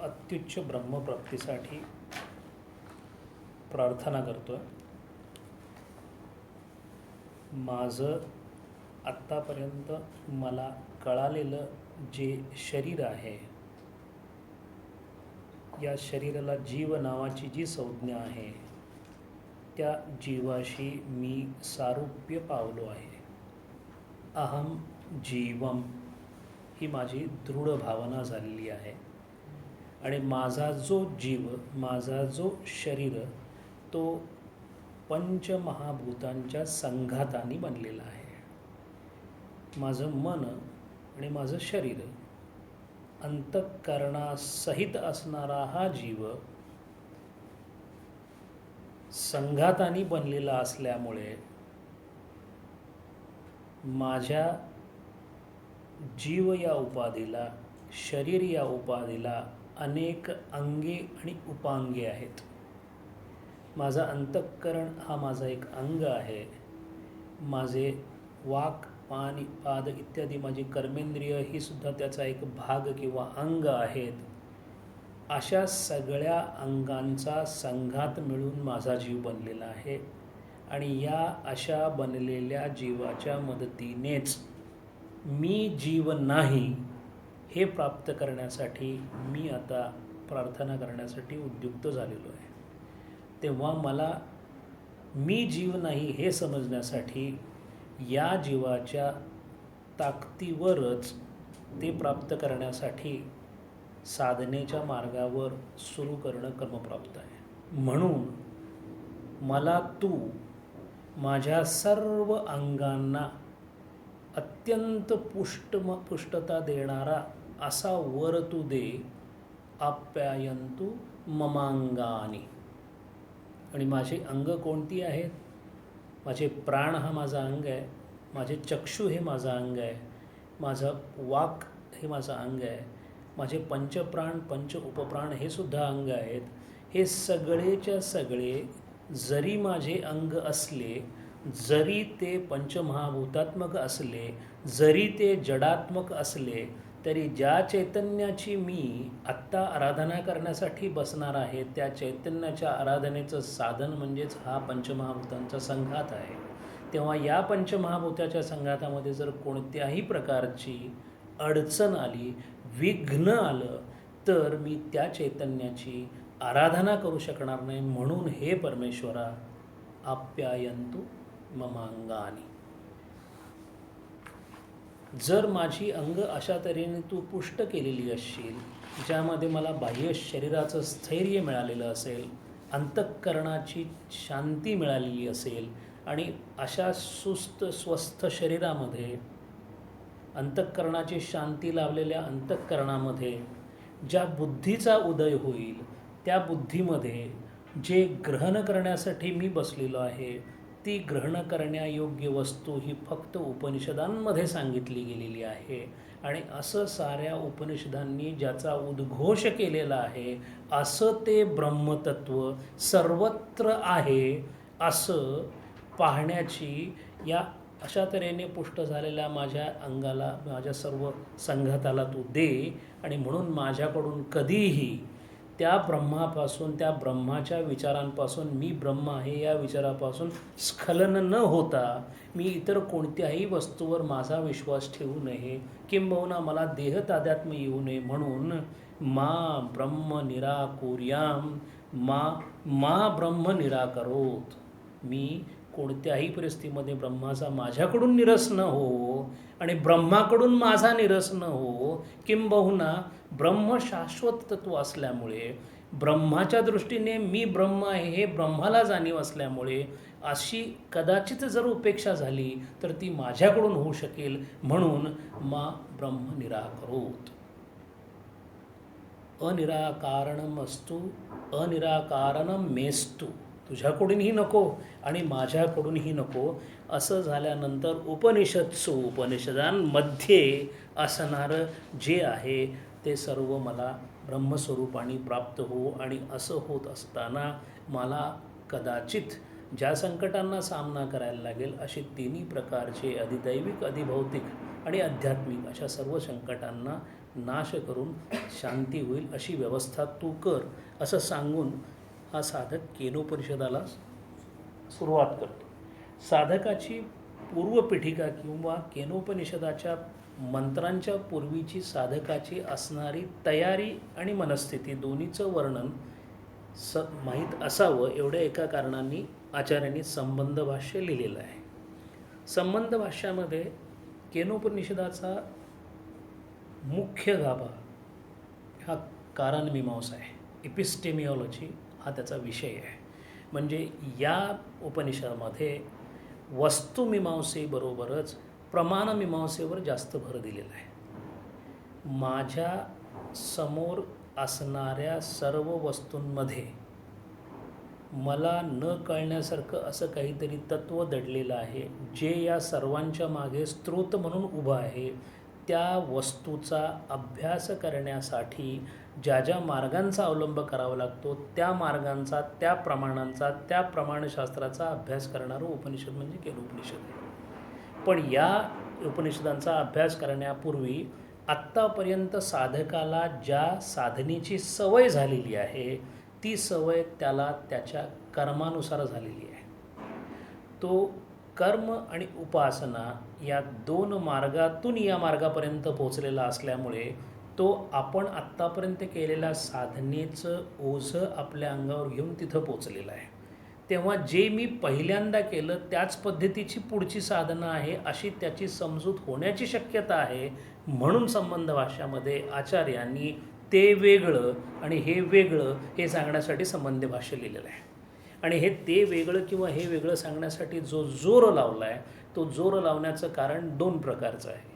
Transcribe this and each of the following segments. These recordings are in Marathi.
अत्युच्च ब्रह्मप्राप्तीसाठी प्रार्थना करतो आहे. माझं आत्तापर्यंत मला कळालेलं जे शरीर आहे, या शरीराला जीव नावाची जी संज्ञा आहे, त्या जीवाशी मी सारूप्य पावलो आहे. अहम जीवम ही माझी दृढ भावना झालेली आहे. आणि माझा जो जीव, माझा जो शरीर, तो पंचमहाभूतांच्या संघाताने बनलेला आहे. माझं मन आणि माझं शरीर अंतःकरणासहित असणारा हा जीव संघाताने बनलेला असल्यामुळे माझ्या जीव या उपाधीला, शरीर या उपाधीला अनेक अंगे आणि उपांगे आहेत. माझा अंतःकरण हा माझा एक अंग आहे. माझे वाक, पान, पाद इत्यादी माझी कर्मेंद्रिय ही सुद्धा त्याचा एक भाग किंवा अंग आहेत. अशा सगळ्या अंगांचा संघात मिळून माझा जीव बनलेला आहे. आणि या अशा बनलेल्या जीवाच्या मदतीनेच मी जीव नाही हे प्राप्त करण्यासाठी मी आता प्रार्थना करण्यासाठी उद्युक्त झालेलो आहे. तेव्हा मला मी जीव नाही हे समजण्यासाठी या जीवाच्या ताकदीवरच ते प्राप्त करण्यासाठी साधनेच्या मार्गावर सुरू करणं क्रमप्राप्त आहे. म्हणून मला तू माझ्या सर्व अंगांना अत्यंत पुष्टता देणारा असा वर तू दे. आप्यायन्तु ममांगानी. आणि माझे अंग कोणती आहेत? माझे प्राण हा माझा अंग आहे. माझे चक्षु हे माझं अंग आहे. माझं वाक हे माझं अंग आहे. माझे पंचप्राण, पंच उपप्राण हे सुद्धा अंग आहेत. हे सगळेच्या सगळे जरी माझे अंग असले, जरी ते पंचमहाभूतात्मक असले, जरी ते जडात्मक असले, तरी ज्या चैतन्याची मी आत्ता आराधना करण्यासाठी बसणार आहे, त्या चैतन्याच्या आराधनेचं साधन म्हणजेच हा पंचमहाभूतांचा संघात आहे. तेव्हा या पंचमहाभूताच्या संघातामध्ये जर कोणत्याही प्रकारची अडचण आली, विघ्न आलं, तर मी त्या चैतन्याची आराधना करू शकणार नाही. म्हणून हे परमेश्वरा, आप्यायन्तु ममांगानी. जर माझी अंग अशा तऱ्हेने तू पुष्ट केलेली असशील, ज्यामध्ये मला बाह्य शरीराचं स्थैर्य मिळालेलं असेल, अंतःकरणाची शांती मिळालेली असेल, आणि अशा सुस्त स्वस्थ शरीरामध्ये अंतःकरणाची शांती लाभलेल्या अंतःकरणामध्ये ज्या बुद्धीचा उदय होईल, त्या बुद्धीमध्ये जे ग्रहण करण्यासाठी मी बसलेलो आहे, ती ग्रहण करण्यायोग्य वस्तू ही फक्त उपनिषदांमध्ये सांगितली गेलेली आहे. आणि असं साऱ्या उपनिषदांनी ज्याचा उद्घोष केलेला आहे, असं ते ब्रह्मतत्व सर्वत्र आहे असं पाहण्याची या अशा तऱ्हेने पुष्ट झालेल्या माझ्या अंगाला, माझ्या सर्व संघाताला तू दे. आणि म्हणून माझ्याकडून कधीही त्या ब्रह्मापासून, त्या ब्रह्माच्या विचारांपासून, मी ब्रह्म आहे या विचारापासून स्खलन न होता मी इतर कोणत्याही वस्तूवर माझा विश्वास ठेवू नये, किंबहुना मला देहतादात्म्य येऊ नये. म्हणून मा ब्रह्म निराकुर्याम, मा ब्रह्म निराकरोत. मी कोणत्याही परिस्थितीमध्ये ब्रह्माचा माझ्याकडून निरस न हो आणि ब्रह्माकडून माझा निरस न हो. किंबहुना ब्रह्म शाश्वत तत्व असल्यामुळे, ब्रह्माच्या दृष्टीने मी ब्रह्म आहे हे ब्रह्माला जाणीव असल्यामुळे अशी कदाचित जर उपेक्षा झाली तर ती माझ्याकडून होऊ शकेल. म्हणून मा ब्रह्म निराकरोत. अनिराकारणमस्तु अनिराकारणम मेस्तु. तुझ्याकडूनही नको आणि माझ्याकडूनही नको. असं झाल्यानंतर उपनिषदांमध्ये असणारं जे आहे ते सर्व मला ब्रह्मस्वरूपाने प्राप्त हो. आणि असं होत असताना मला कदाचित ज्या संकटांना सामना करायला लागेल, असे तिन्ही प्रकारचे अधिदैविक, अधिभौतिक आणि आध्यात्मिक अशा सर्व संकटांना नाश करून शांती होईल अशी व्यवस्था तू कर, असं सांगून हा साधक केनोपनिषदाला सुरुवात करतो. साधकाची पूर्वपीठिका किंवा केनोपनिषदाच्या मंत्रांच्या पूर्वीची साधकाची असणारी तयारी आणि मनस्थिती दोन्हीचं वर्णन माहीत असावं एवढ्या एका कारणाने आचार्यांनी संबंध भाष्य लिहिलेलं आहे. संबंध भाष्यामध्ये केनोपनिषदाचा मुख्य गाभा हा कारणमीमांसा आहे. एपिस्टेमिओलॉजी हा त्याचा विषय आहे. म्हणजे या उपनिषदामध्ये वस्तुमीमांसेबरोबरच प्रमाणमीमांसेवर जास्त भर दिलेला आहे. माझ्या समोर असणाऱ्या सर्व वस्तूंमध्ये मला न कळण्यासारखं असं काहीतरी तत्त्व दडलेलं आहे, जे या सर्वांच्या मागे स्रोत म्हणून उभं आहे. त्या वस्तूचा अभ्यास करण्यासाठी ज्या ज्या मार्गांचा अवलंब करावा लागतो त्या मार्गांचा, त्या प्रमाणांचा, त्या प्रमाणशास्त्राचा अभ्यास करणारं उपनिषद म्हणजे केनोपनिषद आहे. पण या उपनिषदांचा अभ्यास करण्यापूर्वी आत्तापर्यंत साधकाला ज्या साधनेची सवय झालेली आहे ती सवय त्याला त्याच्या कर्मानुसार झालेली आहे. तो कर्म आणि उपासना या दोन मार्गातून या मार्गापर्यंत पोचलेला असल्यामुळे तो आपण आत्तापर्यंत केलेल्या साधनेचं ओझं आपल्या अंगावर घेऊन तिथं पोचलेला आहे. तेव्हा जे मी पहिल्यांदा केलं त्याच पद्धतीची पुढची साधना आहे अशी त्याची समजूत होण्याची शक्यता आहे. म्हणून संबंध भाष्यामध्ये आचार्यांनी ते वेगळं आणि हे वेगळं हे सांगण्यासाठी संबंध भाष्य लिहिलेलं आहे. आणि हे ते वेगळं किंवा हे वेगळं सांगण्यासाठी जो जोर लावला आहे तो जोर लावण्याचं कारण दोन प्रकारचं आहे.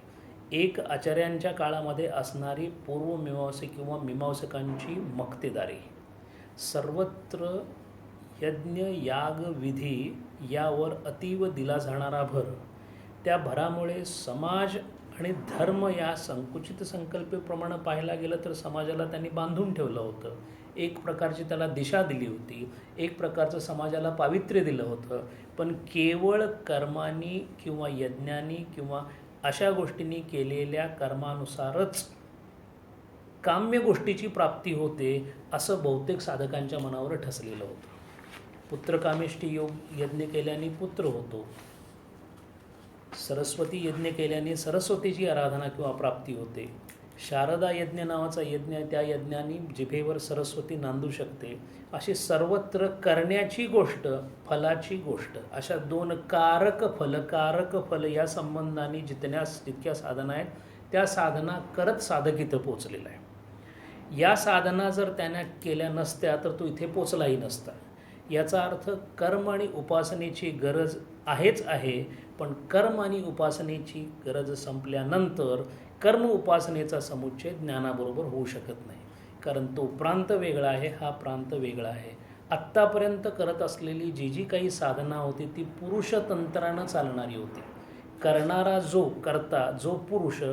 एक, आचार्यांच्या काळामध्ये असणारी पूर्वमीमांसा किंवा मीमांसकांची मक्तेदारी. सर्वत्र यज्ञ याग विधी यावर अतीव दिला जाणारा भर. त्या भरामुळे समाज आणि धर्म या संकुचित संकल्पेप्रमाणे पाहायला गेलं तर समाजाला त्यांनी बांधून ठेवलं होतं. एक प्रकारची त्याला दिशा दिली होती, एक प्रकारचं समाजाला पावित्र्य दिलं होतं. पण केवळ कर्मांनी किंवा यज्ञांनी किंवा अशा गोष्टींनी केलेल्या कर्मानुसारच काम्य गोष्टीची प्राप्ती होते असं बहुतेक साधकांच्या मनावर ठसलेलं होतं. पुत्रकामेष्टी योग यज्ञ केल्याने पुत्र होतो, सरस्वती यज्ञ केल्याने सरस्वतीची आराधना किंवा प्राप्ती होते, शारदा यज्ञ नावाचा यज्ञ आहे त्या यज्ञाने जिभेवर सरस्वती नांदू शकते. अशी सर्वत्र करण्याची गोष्ट, फलाची गोष्ट, अशा दोन कारक फल या संबंधाने जितक्या साधना आहेत त्या साधना करत साधक इथं पोचलेला आहे. या साधना जर त्याने केल्या नसत्या तर तो इथे पोचलाही नसता. याचा अर्थ कर्म आणि उपासनेची गरज आहेच आहे, पण कर्म आणि उपासनेची गरज संपल्यानंतर कर्म उपासनेचा समुच्चय ज्ञानाबरोबर होऊ शकत नाही. कारण तो प्रांत वेगळा आहे, हा प्रांत वेगळा आहे. आत्तापर्यंत करत असलेली जी काही साधना होती ती पुरुषतंत्रानं चालणारी होती. करणारा जो कर्ता, जो पुरुष,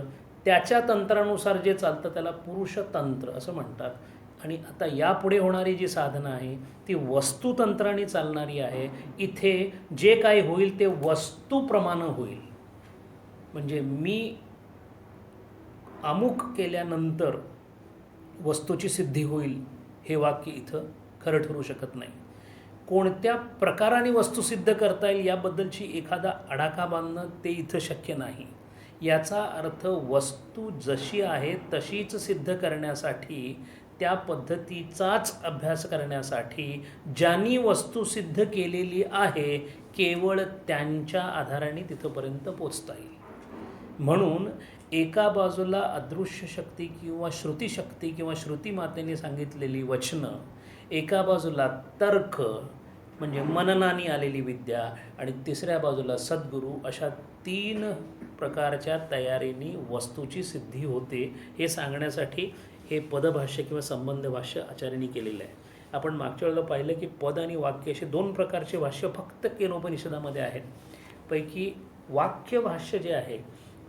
त्याच्या तंत्रानुसार जे चालतं त्याला पुरुषतंत्र असं म्हणतात. आणि आता यापुढे होणारी जी साधना आहे ती वस्तुतंत्राने चालणारी आहे. इथे जे काही होईल ते वस्तूप्रमाणे होईल. म्हणजे मी अमुक केल्यानंतर वस्तूची सिद्धी होईल हे वाक्य इथं खरं ठरू शकत नाही. कोणत्या प्रकाराने वस्तू सिद्ध करता येईल याबद्दलची एखादा आडाखा बांधणं ते इथं शक्य नाही. याचा अर्थ वस्तू जशी आहे तशीच सिद्ध करण्यासाठी, त्या पद्धतीचाच अभ्यास करण्यासाठी ज्यांनी वस्तू सिद्ध केलेली आहे केवळ त्यांच्या आधाराने तिथंपर्यंत पोचता येईल. म्हणून एका बाजूला अदृश्य शक्ती किंवा श्रुतिशक्ती किंवा श्रुतिमातेने सांगितलेली वचनं, एका बाजूला तर्क म्हणजे मननाने आलेली विद्या, आणि तिसऱ्या बाजूला सद्गुरू, अशा तीन प्रकारच्या तयारीने वस्तूची सिद्धी होते हे सांगण्यासाठी हे पदभाष्य किंवा संबंध भाष्य आचार्यांनी केलेलं आहे. आपण मागच्या वेळेला पाहिलं की पद आणि वाक्य असे दोन प्रकारचे भाष्य फक्त केनोपनिषदामध्ये आहेत. पैकी वाक्य भाष्य जे आहे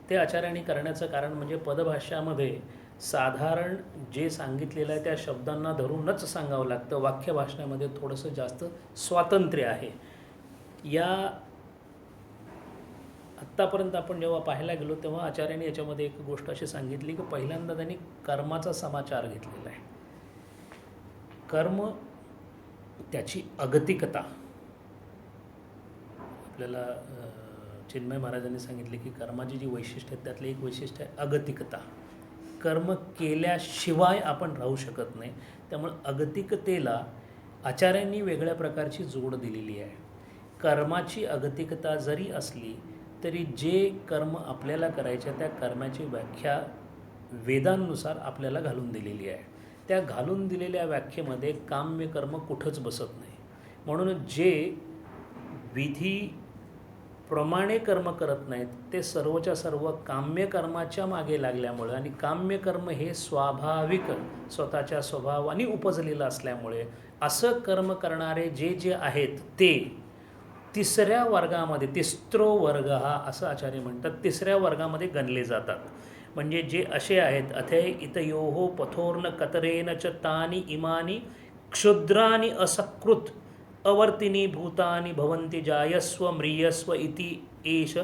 ते आचार्यांनी करण्याचं कारण म्हणजे पदभाष्यामध्ये साधारण जे सांगितलेलं आहे त्या शब्दांना धरूनच सांगावं लागतं. वाक्य भाषणामध्ये थोडंसं जास्त स्वातंत्र्य आहे. या आत्तापर्यंत आपण जेव्हा पाहायला गेलो तेव्हा आचार्यांनी याच्यामध्ये एक गोष्ट अशी सांगितली की पहिल्यांदा त्यांनी कर्माचा समाचार घेतलेला आहे. कर्म, त्याची अगतिकता. आपल्याला चिन्मय महाराजांनी सांगितले की कर्माची जी वैशिष्ट्य आहेत त्यातले एक वैशिष्ट्य आहे अगतिकता. कर्म केल्याशिवाय आपण राहू शकत नाही. त्यामुळे अगतिकतेला आचार्यांनी वेगळ्या प्रकारची जोड दिलेली आहे. कर्माची अगतिकता जरी असली तरी जे कर्म आपल्याला करायचे त्या कर्माची व्याख्या वेदांनुसार आपल्याला घालून दिलेली आहे. त्या घालून दिलेल्या व्याख्येमध्ये काम्य कर्म कुठंच बसत नाही. म्हणून जे विधीप्रमाणे कर्म करत नाहीत ते सर्वच्या सर्व काम्य कर्माच्या मागे लागल्यामुळं, आणि काम्य कर्म हे स्वाभाविक स्वतःच्या स्वभावाने उपजलेलं असल्यामुळे असं कर्म करणारे जे जे आहेत ते तिसऱ्या वर्गामध्ये, तिस्रो वर्ग हा असं आचार्य म्हणतात, तिसऱ्या वर्गामध्ये गणले जातात. म्हणजे जे असे आहेत, अथय इतयोः पथोर्न कतरेन च तानि इमानि क्षुद्रानि असकृत अवर्तिनी भूतानि भवन्ति जायस्व म्रियस्व इति एष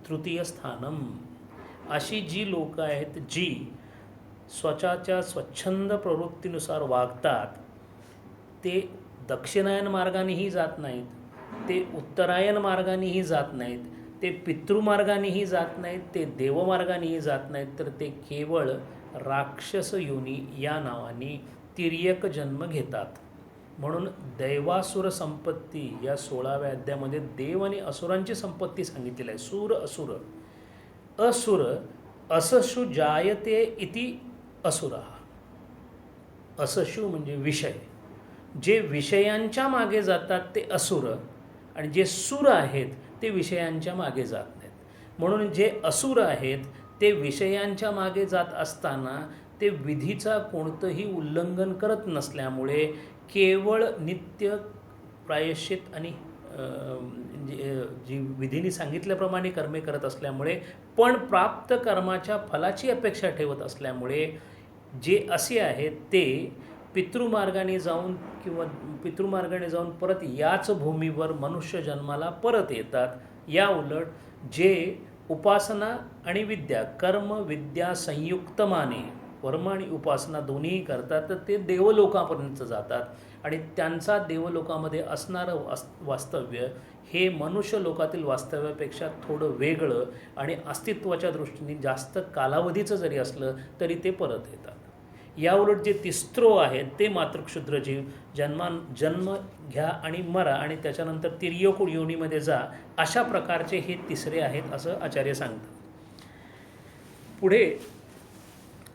तृतीय स्थानम. अशी जी लोक आहेत जी स्वतःच्या स्वच्छंद प्रवृत्तीनुसार वागतात, ते दक्षिणायन मार्गानेही जात नाहीत, ते उत्तरायण मार्गानेही जात नाहीत, ते पितृमार्गानेही जात नाहीत, ते देवमार्गानेही जात नाहीत, तर ते केवळ राक्षस योनी या नावाने तिर्यक जन्म घेतात. म्हणून दैवासुर संपत्ती या 16व्या अध्यायामध्ये देव आणि असुरांची संपत्ती सांगितलेली आहे. सूर असुर. असुर असशु जायते इति असुरा. असशु म्हणजे विषय. जे विषयांच्या मागे जातात ते असुर, आणि जे सुर आहेत ते विषयांच्या मागे जात नाहीत. म्हणून जे असुर आहेत ते विषयांच्या मागे जात असताना ते विधीचा कोणतंही उल्लंघन करत नसल्यामुळे केवळ नित्य प्रायश्चित आणि जी विधीने सांगितल्याप्रमाणे कर्मे करत असल्यामुळे, पण प्राप्त कर्माच्या फलाची अपेक्षा ठेवत असल्यामुळे जे असे आहेत ते पितृमार्गाने जाऊन किंवा पितृमार्गाने जाऊन परत याच भूमीवर मनुष्य जन्माला परत येतात. या उलट जे उपासना आणि विद्या, कर्म विद्या संयुक्तमाने कर्म आणि उपासना दोन्हीही करतात, तर ते देवलोकापर्यंत जातात. आणि त्यांचा देवलोकामध्ये असणारं वास्तव्य हे मनुष्य लोकातील वास्तव्यापेक्षा थोडं वेगळं आणि अस्तित्वाच्या दृष्टीने जास्त कालावधीचं जरी असलं तरी ते परत येतात. याउलट जे तिस्रो आहेत ते मात्र क्षुद्र जीव जन्म घ्या आणि मरा आणि त्याच्यानंतर तिर्यक योनीमध्ये जा, अशा प्रकारचे हे तिसरे आहेत असं आचार्य सांगतात. पुढे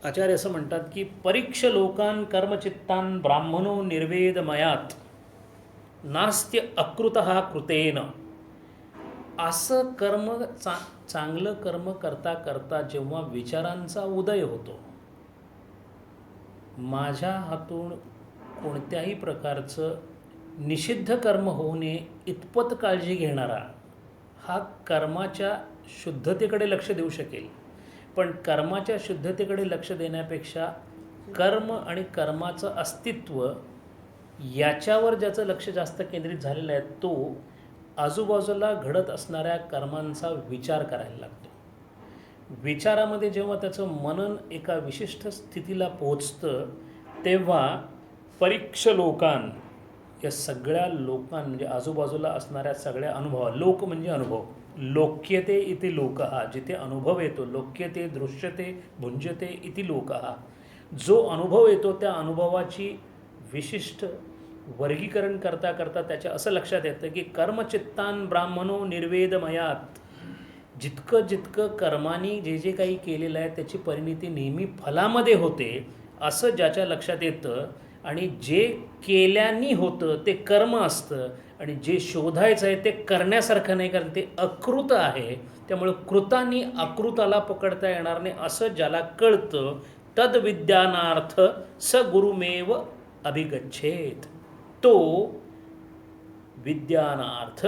आचार्य असं म्हणतात की परीक्ष लोकान कर्मचित्तान ब्राह्मणो निर्वेदमयात नास्त्य अकृतः कृतेन. असं कर्म चांगलं कर्म करता करता जेव्हा विचारांचा उदय होतो, माझ्या हातून कोणत्याही प्रकारचं निषिद्ध कर्म होऊ नये इतपत काळजी घेणारा हा कर्माच्या शुद्धतेकडे लक्ष देऊ शकेल. पण कर्माच्या शुद्धतेकडे लक्ष देण्यापेक्षा कर्म आणि कर्माचं अस्तित्व याच्यावर ज्याचं लक्ष जास्त केंद्रित झालेलं आहे, तो आजूबाजूला घडत असणाऱ्या कर्मांचा विचार करायला लागतो. विचारामध्ये जेव्हा त्याचं मनन एका विशिष्ट स्थितीला पोचतं तेव्हा परीक्ष लोकान, या सगळ्या लोकां म्हणजे आजूबाजूला असणाऱ्या सगळ्या अनुभव, लोक म्हणजे अनुभव, लोक्यते इति लोकः, जिथे अनुभव येतो, लोक्यते दृश्यते भुंजते इति लोकः, जो अनुभव येतो त्या अनुभवाची विशिष्ट वर्गीकरण करता करता त्याच्या असं लक्षात येतं की कर्मचित्तान ब्राह्मणो निर्वेदमयात. जितकं जितकं कर्माने जे जे काही केलेलं आहे त्याची परिणिती नेहमी फलामध्ये होते असं ज्याच्या लक्षात येतं, आणि जे केल्याने होतं ते कर्म असतं, आणि जे शोधायचं आहे ते करण्यासारखं नाही, कारण ते अकृत आहे. त्यामुळे कृतानी अकृताला पकडता येणार नाही असं ज्याला कळतं, तद्विद्यानार्थ स गुरुमेव अभिगच्छेत. तो विद्यानार्थ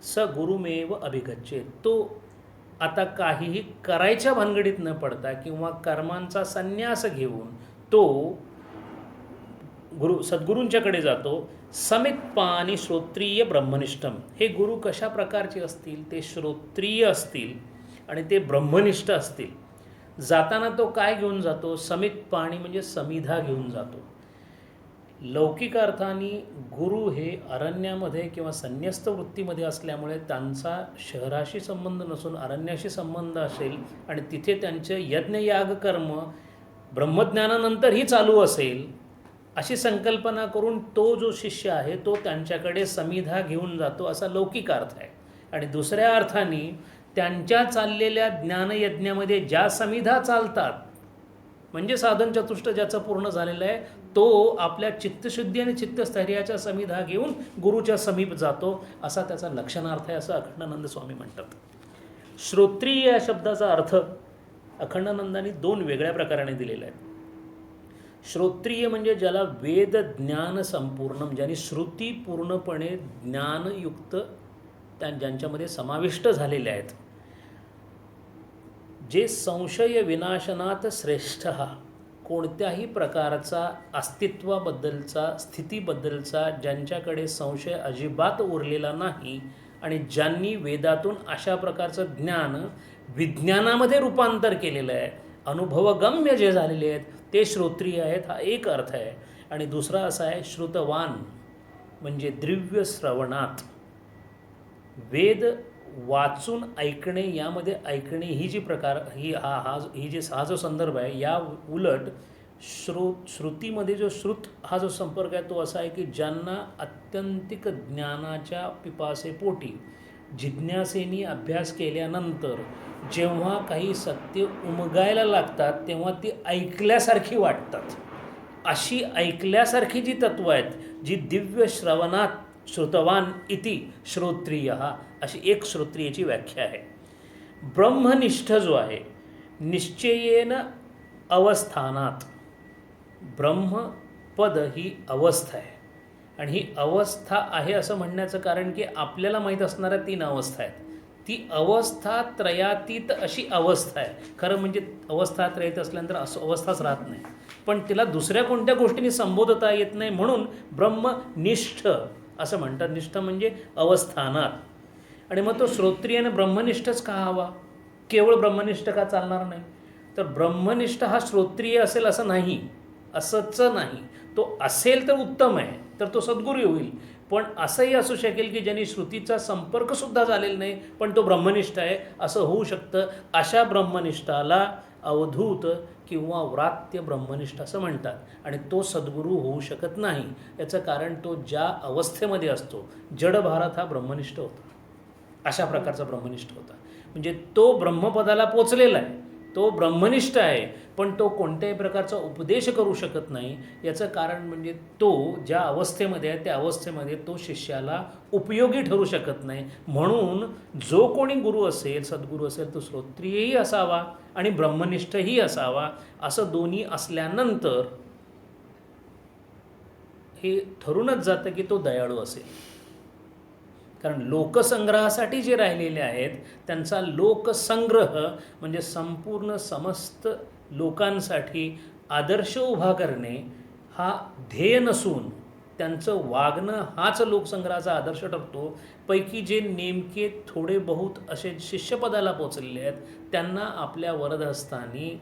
स गुरुमेव अभिगच्छेत. तो आता काहीही करायच्या भानगडीत न पडता किंवा कर्मांचा संन्यास घेऊन तो सद्गुरूंच्याकडे जातो. समित्पानी श्रोत्रिय ब्रह्मनिष्ठम. हे गुरु कशा प्रकारचे असतील? ते श्रोत्रिय असतील, आणि ते ब्रह्मनिष्ठ असतील, जाताना तो काय घेऊन जातो? समित पाणी म्हणजे समिधा घेऊन जातो. लौकिक अर्थाने गुरु हे अरण्यामध्ये किंवा संन्यस्त वृत्तीमध्ये असल्यामुळे त्यांचा शहराशी संबंध नसून अरण्याशी संबंध असेल आणि तिथे त्यांचे यज्ञयाग कर्म ब्रह्मज्ञानानंतरही चालू असेल अशी संकल्पना करून तो जो शिष्य आहे तो त्यांच्याकडे समिधा घेऊन जातो, असा लौकिक अर्थ आहे. आणि दुसऱ्या अर्थाने त्यांच्या चाललेल्या ज्ञानयज्ञामध्ये ज्या समिधा चालतात, म्हणजे साधन चतुष्ट ज्याचं पूर्ण झालेलं आहे तो आपल्या चित्तशुद्धी आणि चित्तस्थैर्याच्या समिधा घेऊन गुरुच्या समीप जातो, असा त्याचा लक्षणार्थ आहे, असं अखंडानंद स्वामी म्हणतात. श्रोत्रिय या शब्दाचा अर्थ अखंडानंदांनी 2 वेगळ्या प्रकाराने दिलेला आहे. श्रोत्रिय म्हणजे ज्याला वेद ज्ञान संपूर्ण, ज्यांनी श्रुती पूर्णपणे ज्ञानयुक्त ज्यांच्यामध्ये समाविष्ट झालेले आहेत, जे संशय विनाशनात श्रेष्ठ, कोणत्याही प्रकारचा अस्तित्वाबद्दलचा स्थितीबद्दलचा ज्यांच्याकडे संशय अजिबात उरलेला नाही आणि ज्यांनी वेदातून अशा प्रकारचं ज्ञान विज्ञानामध्ये रूपांतर केलेलं आहे, अनुभवगम्य जे झालेले आहेत ते श्रोत्रिय आहेत, हा एक अर्थ आहे. आणि दुसरा असा आहे श्रुतवान, म्हणजे दिव्य श्रवणात वेद वाचून ऐकणे, यामध्ये ऐकणे ही जी प्रकार हा जो संदर्भ आहे, या उलट श्रुतीमध्ये जो श्रुत हा जो संपर्क आहे तो असा आहे की ज्यांना अत्यंतिक ज्ञानाच्या पिपासेपोटी जिज्ञासेनी अभ्यास केल्यानंतर जेव्हा काही सत्य उमगायला लागतात तेव्हा ती ऐकल्यासारखी वाटतात, अशी ऐकल्यासारखी जी तत्व आहेत, जी दिव्य श्रवणात श्रुतवान इति श्रोत्रिय, अशी एक श्रोत्रियची व्याख्या आहे. ब्रह्मनिष्ठ जो आहे, निश्चयेन अवस्थानात, ब्रह्मपद ही अवस्था आहे आणि ही अवस्था आहे असं म्हणण्याचं कारण की आपल्याला माहीत असणाऱ्या 3 अवस्था आहेत. ती अवस्था त्रयातीत अशी अवस्था आहे. खरं म्हणजे अवस्था त्रयीत असल्यानंतर असं अवस्थाच राहत नाही, पण तिला दुसऱ्या कोणत्या गोष्टींनी संबोधता येत नाही, म्हणून ब्रह्मनिष्ठ असं म्हणतात. निष्ठ म्हणजे अवस्थानात. आणि मग तो श्रोत्रिय आणि ब्रह्मनिष्ठच का हवा? केवळ ब्रह्मनिष्ठ का चालणार नाही? तर ब्रह्मनिष्ठ हा श्रोत्रिय असेल असं नाही, असंच नाही. तो असेल तर उत्तम आहे, तर तो सद्गुरू होईल. पण असंही असू शकेल की ज्यांनी श्रुतीचा संपर्कसुद्धा झालेला नाही पण तो ब्रह्मनिष्ठ आहे, असं होऊ शकतं. अशा ब्रह्मनिष्ठाला अवधूत किंवा व्रात्य ब्रह्मनिष्ठ असं म्हणतात. आणि तो सद्गुरू होऊ शकत नाही. याचं कारण तो ज्या अवस्थेमध्ये असतो, जड भारत हा ब्रह्मनिष्ठ होता, अशा प्रकारचा ब्रह्मनिष्ठ होता. म्हणजे तो ब्रह्मपदाला पोचलेला आहे, तो ब्रह्मनिष्ठ आहे, पण तो कोणत्याही प्रकारचा उपदेश करू शकत नाही. याचं कारण म्हणजे तो ज्या अवस्थेमध्ये आहे त्या अवस्थेमध्ये तो शिष्याला उपयोगी ठरू शकत नाही. म्हणून जो कोणी गुरु असेल, सद्गुरू असेल, तो श्रोत्रियही असावा आणि ब्रह्मनिष्ठही असावा. असं दोन्ही असल्यानंतर हे ठरूनच जातं की तो दयाळू असेल. कारण लोकसंग्रहासाठी जे राहिलेले आहेत त्यांचा लोकसंग्रह म्हणजे संपूर्ण समस्त लोकांसाठी आदर्श उभा करणे हा ध्येय नसून त्यांचं वागणं हाच लोकसंग्रहाचा आदर्श ठरतो. पैकी जे नेमके थोडे बहुत असे शिष्यपदाला पोचलेले आहेत त्यांना आपल्या वरदहस्तानी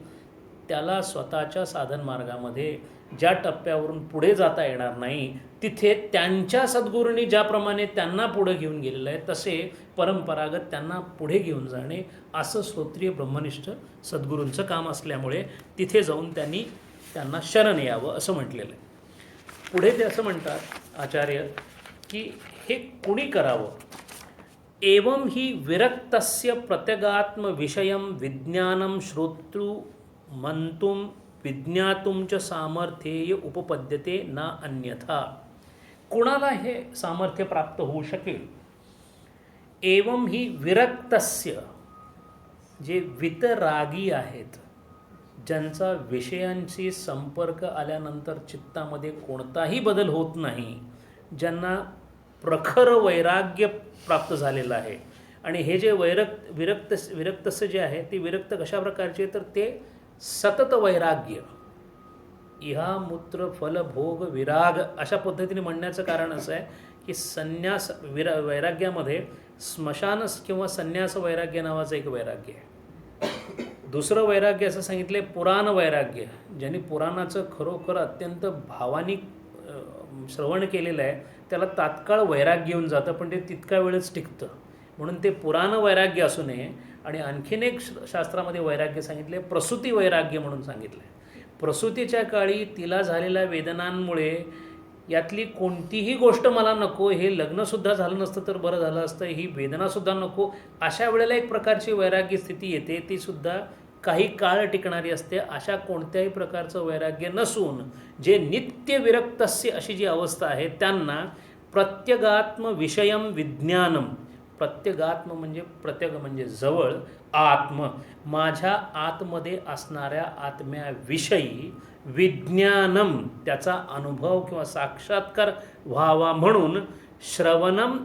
त्याला स्वतःच्या साधन मार्गामध्ये ज्या टप्प्यावरून पुढे जाता येणार नाही तिथे त्यांच्या सद्गुरूंनी ज्याप्रमाणे त्यांना पुढे घेऊन गेलेलं आहे तसे परंपरागत त्यांना पुढे घेऊन जाणे असं श्रोत्रिय ब्रह्मनिष्ठ सद्गुरूंचं काम असल्यामुळे तिथे जाऊन त्यांना शरण यावं असं म्हटलेलं आहे. पुढे ते असं म्हणतात आचार्य की हे कुणी करावं? एवं ही विरक्तस्य प्रत्यगात्म विषयं विज्ञानं श्रोतृ मंतुम विज्ञातुम च सामर्थ्येय उपपद्यते ना अन्यथा. कुणाला हे सामर्थ्य प्राप्त होऊ शकेल? एवं ही विरक्तस्य, जे वितरागी आहेत, ज्यांचा विषयांशी संपर्क आल्यानंतर चित्तामध्ये कोणताही बदल होत नाही, ज्यांना प्रखर वैराग्य प्राप्त झालेलं आहे. आणि हे जे विरक्तस्य जे आहे ते विरक्त कशा प्रकारचे, तर ते सतत वैराग्य, इहा मूत्र फल भोग विराग अशा पद्धतीने म्हणण्याचं कारण असं आहे की संन्यास वैराग्यामध्ये स्मशान किंवा संन्यास वैराग्य नावाचं एक वैराग्य आहे. दुसरं वैराग्य असं सांगितलं आहे पुराण वैराग्य, ज्यांनी पुराणाचं खरोखर अत्यंत भावानिक श्रवण केलेलं आहे त्याला तात्काळ वैराग्य येऊन जातं, पण ते तितका वेळच टिकतं. म्हणून ते पुराण वैराग्य असू नये. आणि आणखीन एक शास्त्रामध्ये वैराग्य सांगितले, प्रसूती वैराग्य म्हणून सांगितलं आहे. प्रसूतीच्या काळी तिला झालेल्या वेदनांमुळे यातली कोणतीही गोष्ट मला नको, हे लग्नसुद्धा झालं नसतं तर बरं झालं असतं, ही वेदनासुद्धा नको, अशा वेळेला एक प्रकारची वैराग्य स्थिती येते, तीसुद्धा काही काळ टिकणारी असते. अशा कोणत्याही प्रकारचं वैराग्य नसून जे नित्य विरक्तस्य अशी जी अवस्था आहे त्यांना प्रत्यगात्म विषयम विज्ञानम, प्रत्यगात्म म्हणजे प्रत्यग म्हणजे जवळ, आत्म माझ्या आतमध्ये असणाऱ्या आत्म्याविषयी, विज्ञानम त्याचा अनुभव किंवा साक्षात्कार व्हावा म्हणून, श्रवणम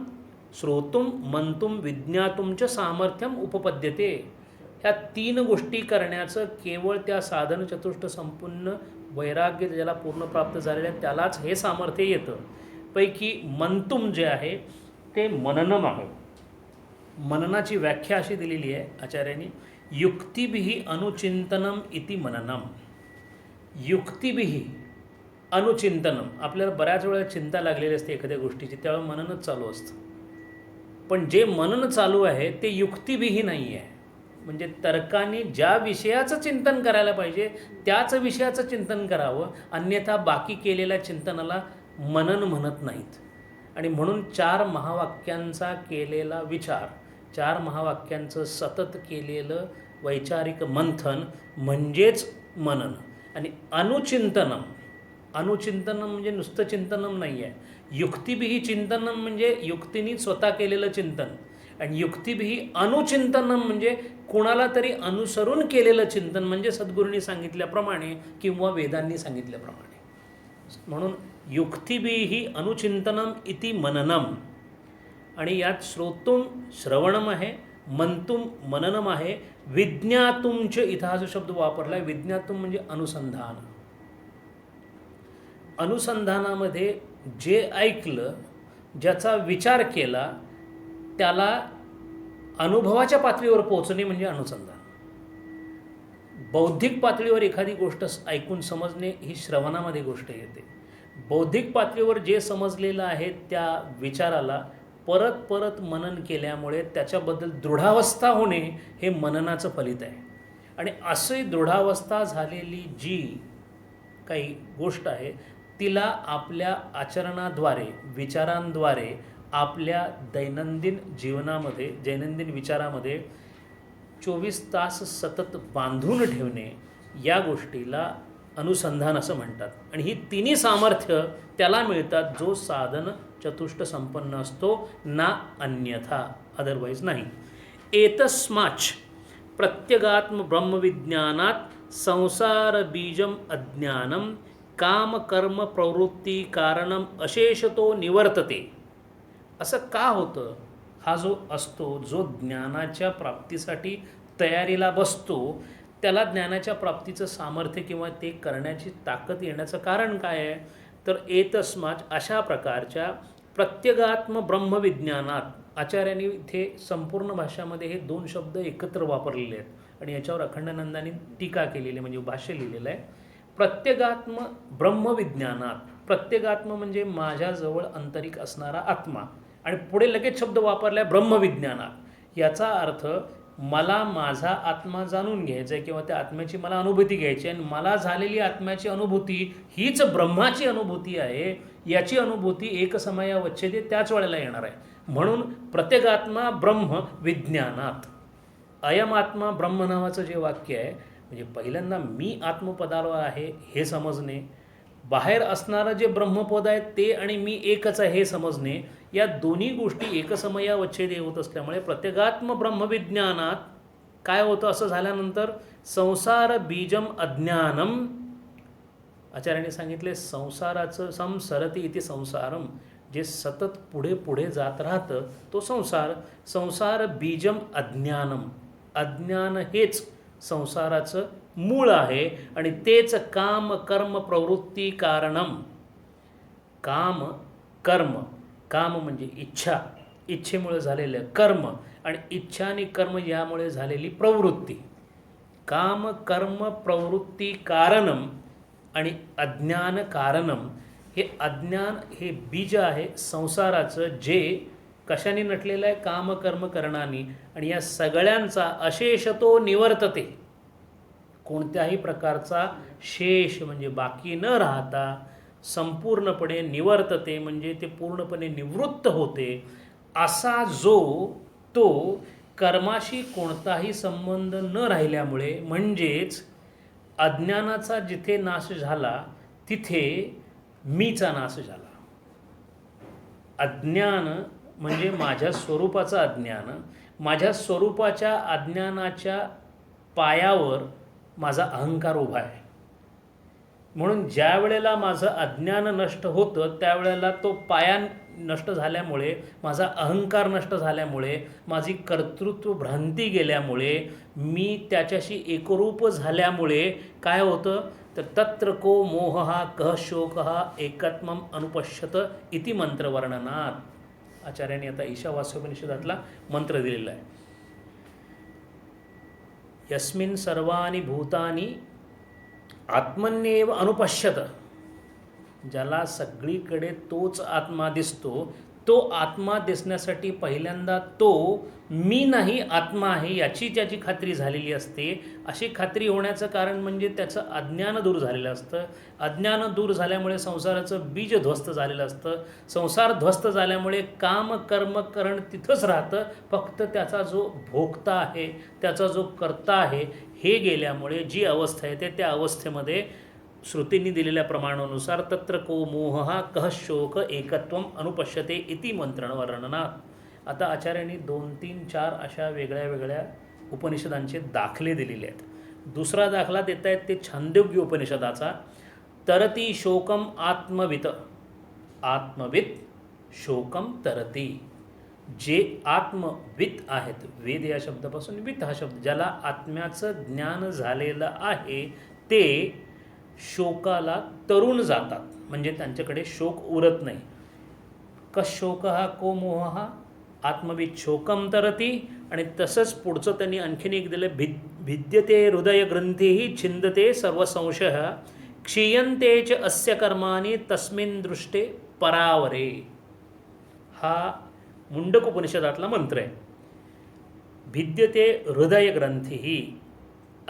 श्रोतुम मंतुम विज्ञातुमचं सामर्थ्यम उपपद्यते. ह्या 3 गोष्टी करण्याचं केवळ त्या साधन चतुष्ट संपूर्ण वैराग्य ज्याला पूर्ण प्राप्त झालेलं आहे त्यालाच हे सामर्थ्य येतं. पैकी मंतुम जे आहे ते मननम आहे. मननाची व्याख्या अशी दिलेली आहे आचार्यांनी, युक्तिभिः अनुचिंतनम इति मननम. युक्तिभिः अनुचिंतनम, आपल्याला बऱ्याच वेळा चिंता लागलेली असते एखाद्या गोष्टीची, त्यावेळेला मननच चालू असतं. पण जे मनन चालू आहे ते युक्तिभिः नाही आहे. म्हणजे तर्काने ज्या विषयाचं चिंतन करायला पाहिजे त्याच विषयाचं चिंतन करावं, अन्यथा बाकी केलेल्या चिंतनाला मनन म्हणत नाहीत. आणि म्हणून 4 महावाक्यांचा केलेला विचार, 4 महावाक्यांचं सतत केलेलं वैचारिक मंथन म्हणजेच मनन. आणि अनुचिंतनम, अनुचिंतनम म्हणजे नुसतं चिंतनम नाही आहे. युक्तिभिः चिंतनम म्हणजे युक्तीने स्वतः केलेलं चिंतन, आणि युक्तिभिः अनुचिंतनम म्हणजे कुणाला तरी अनुसरून केलेलं चिंतन, म्हणजे सद्गुरूंनी सांगितल्याप्रमाणे किंवा वेदांनी सांगितल्याप्रमाणे. म्हणून युक्तिभिः अनुचिंतनम इति मननम. आणि यात श्रोतुम श्रवणम आहे, मंतुम मननम आहे, विज्ञातुमच इथं हा जो शब्द वापरला आहे विज्ञातुम म्हणजे अनुसंधान. अनुसंधानामध्ये जे ऐकलं, ज्याचा विचार केला त्याला अनुभवाच्या पातळीवर पोहोचणे म्हणजे अनुसंधान. बौद्धिक पातळीवर एखादी गोष्ट ऐकून समजणे ही श्रवणामध्ये गोष्ट येते. बौद्धिक पातळीवर जे समजलेलं आहे त्या विचाराला परत परत मनन केल्यामुळे त्याच्याबद्दल दृढावस्था होणे हे मननाचं फलित आहे. आणि अशी दृढावस्था झालेली जी काही गोष्ट आहे तिला आपल्या आचरणाद्वारे, विचारांद्वारे, आपल्या दैनंदिन जीवनामध्ये, दैनंदिन विचारामध्ये 24 तास सतत बांधून ठेवणे, या गोष्टीला अनुसंधान असं म्हणतात. आणि ही 3 सामर्थ्य त्याला मिळतात जो साधन चतुष्ट संपन्न असतो, ना अन्यथा, अदरवाईज नाही. एतस्माच प्रत्यगात्म ब्रह्मविज्ञानात संसार बीजम अज्ञानम काम कर्म प्रवृत्ती कारणम अशेषतो निवर्तते. असं का होतं? हा जो असतो, जो ज्ञानाच्या प्राप्तीसाठी तयारीला बसतो, त्याला ज्ञानाच्या प्राप्तीचं सामर्थ्य किंवा ते करण्याची ताकद येण्याचं कारण काय आहे? तर एतस्माच अशा प्रकारच्या प्रत्यगात्म ब्रह्मविज्ञानात, आचार्यांनी इथे संपूर्ण भाषामध्ये हे 2 शब्द एकत्र वापरलेले आहेत आणि याच्यावर अखंडानंदांनी टीका केलेली म्हणजे भाष्य लिहिलेलं आहे. प्रत्यगात्म ब्रह्मविज्ञानात, प्रत्यगात्म म्हणजे माझ्याजवळ आंतरिक असणारा आत्मा, आणि पुढे लगेच शब्द वापरला आहे ब्रह्मविज्ञानात. याचा अर्थ मला माझा आत्मा जाणून घ्यायचा आहे किंवा त्या आत्म्याची मला अनुभूती घ्यायची आहे, आणि मला झालेली आत्म्याची अनुभूती हीच ब्रह्माची अनुभूती आहे. याची अनुभूती एकसमयावच्छेदे त्याच वेळेला येणार आहे. म्हणून प्रत्यगात्मा ब्रह्म विज्ञानात, अयम आत्मा ब्रह्म नावाचं जे वाक्य आहे म्हणजे पहिल्यांदा मी आत्मपदावर आहे हे समजणे, बाहेर असणारं जे ब्रह्मपद आहे ते आणि मी एकच आहे हे समजणे, या दोन्ही गोष्टी एकसमयावच्छेदे होत असल्यामुळे प्रत्यगात्म ब्रह्मविज्ञानात काय होतं? असं झाल्यानंतर संसार बीजम अज्ञानम, आचार्यांनी सांगितले संसाराचं संसरती इति संसारम, जे सतत पुढे पुढे जात राहतं तो संसार. संसार बीजम अज्ञानम, अज्ञान हेच संसाराचं मूळ आहे आणि तेच काम कर्म प्रवृत्ती कारणम. काम कर्म, काम म्हणजे इच्छा, इच्छेमुळे झालेलं कर्म, आणि इच्छा आणि कर्म यामुळे झालेली प्रवृत्ती. काम कर्म प्रवृत्ती कारणम आणि अज्ञान कारणम. हे अज्ञान हे बीज आहे संसाराचं, जे कशाने नटलेलं आहे? काम कर्म करणानी. आणि या सगळ्यांचा अशेष तो निवर्तते. कोणत्याही प्रकारचा शेष म्हणजे बाकी न राहता संपूर्णपणे निवर्तते, म्हणजे ते पूर्णपणे निवृत्त होते. असा जो तो कर्माशी कोणताही संबंध न राहिल्यामुळे, म्हणजेच अज्ञानाचा जिथे नाश झाला तिथे मीचा नाश झाला. अज्ञान म्हणजे माझ्या स्वरूपाचं अज्ञान. माझ्या स्वरूपाच्या अज्ञानाच्या पायावर माझा अहंकार उभा आहे. म्हणून ज्या वेळेला माझं अज्ञान नष्ट होतं त्यावेळेला तो पाया नष्ट झाल्यामुळे, माझा अहंकार नष्ट झाल्यामुळे, माझी कर्तृत्व भ्रांती गेल्यामुळे, मी त्याच्याशी एकरूप झाल्यामुळे काय होतं? तर तत्र को मोहः कः शोकः एकत्वम अनुपश्यत इति मंत्रवर्णनात. आचार्यांनी आता ईशावास्योपनिषदातला मंत्र दिलेला आहे. यस्मिन् सर्वाणि भूतानि आत्मन्येव अनुपश्यत. ज्याला सगळीकडे तोच आत्मा दिसतो, तो आत्मा दिसण्यासाठी पहिल्यांदा तो मी नाही आत्मा आहे याची त्याची खात्री झालेली असते. अशी खात्री होण्याचं कारण म्हणजे त्याचं अज्ञान दूर झालेलं असतं. अज्ञान दूर झाल्यामुळे संसाराचं बीज ध्वस्त झालेलं असतं. संसार ध्वस्त झाल्यामुळे काम कर्म करण तिथंच राहतं. फक्त त्याचा जो भोगता आहे, त्याचा जो कर्ता आहे, हे गेल्यामुळे जी अवस्था येते त्या अवस्थेमध्ये श्रुतींनी दिलेल्या प्रमाणानुसार तत्र को मोहः कः शोक एकत्वम अनुपश्यते इति मंत्रवर्णनात. आता आचार्यांनी 2, 3, 4 अशा वेगळ्या वेगळ्या उपनिषदांचे दाखले दिलेले आहेत. दुसरा दाखला देत आहेत ते छांदोग्य उपनिषदाचा. तरती शोकम आत्मवित. आत्मवित शोकम तरती. जे आत्मवित आहेत, वेद या शब्दापासून वित हा शब्द, ज्याला आत्म्याचं ज्ञान झालेलं आहे ते शोकाला तरुण जातात, म्हणजे त्यांच्याकडे शोक उरत नाही. कशोकः को मोहः आत्मवित शोकम तरती. आणि तसंच पुढचं त्यांनी आणखीन एक दिलं, भिद्यते हृदयग्रंथी छिंदते सर्व संशय क्षीयन्ते च अस्य कर्माणि तस्मिन् दृष्टे परावरे. हा मुंडक उपनिषदातला मंत्र आहे. भिद्यते हृदयग्रंथी.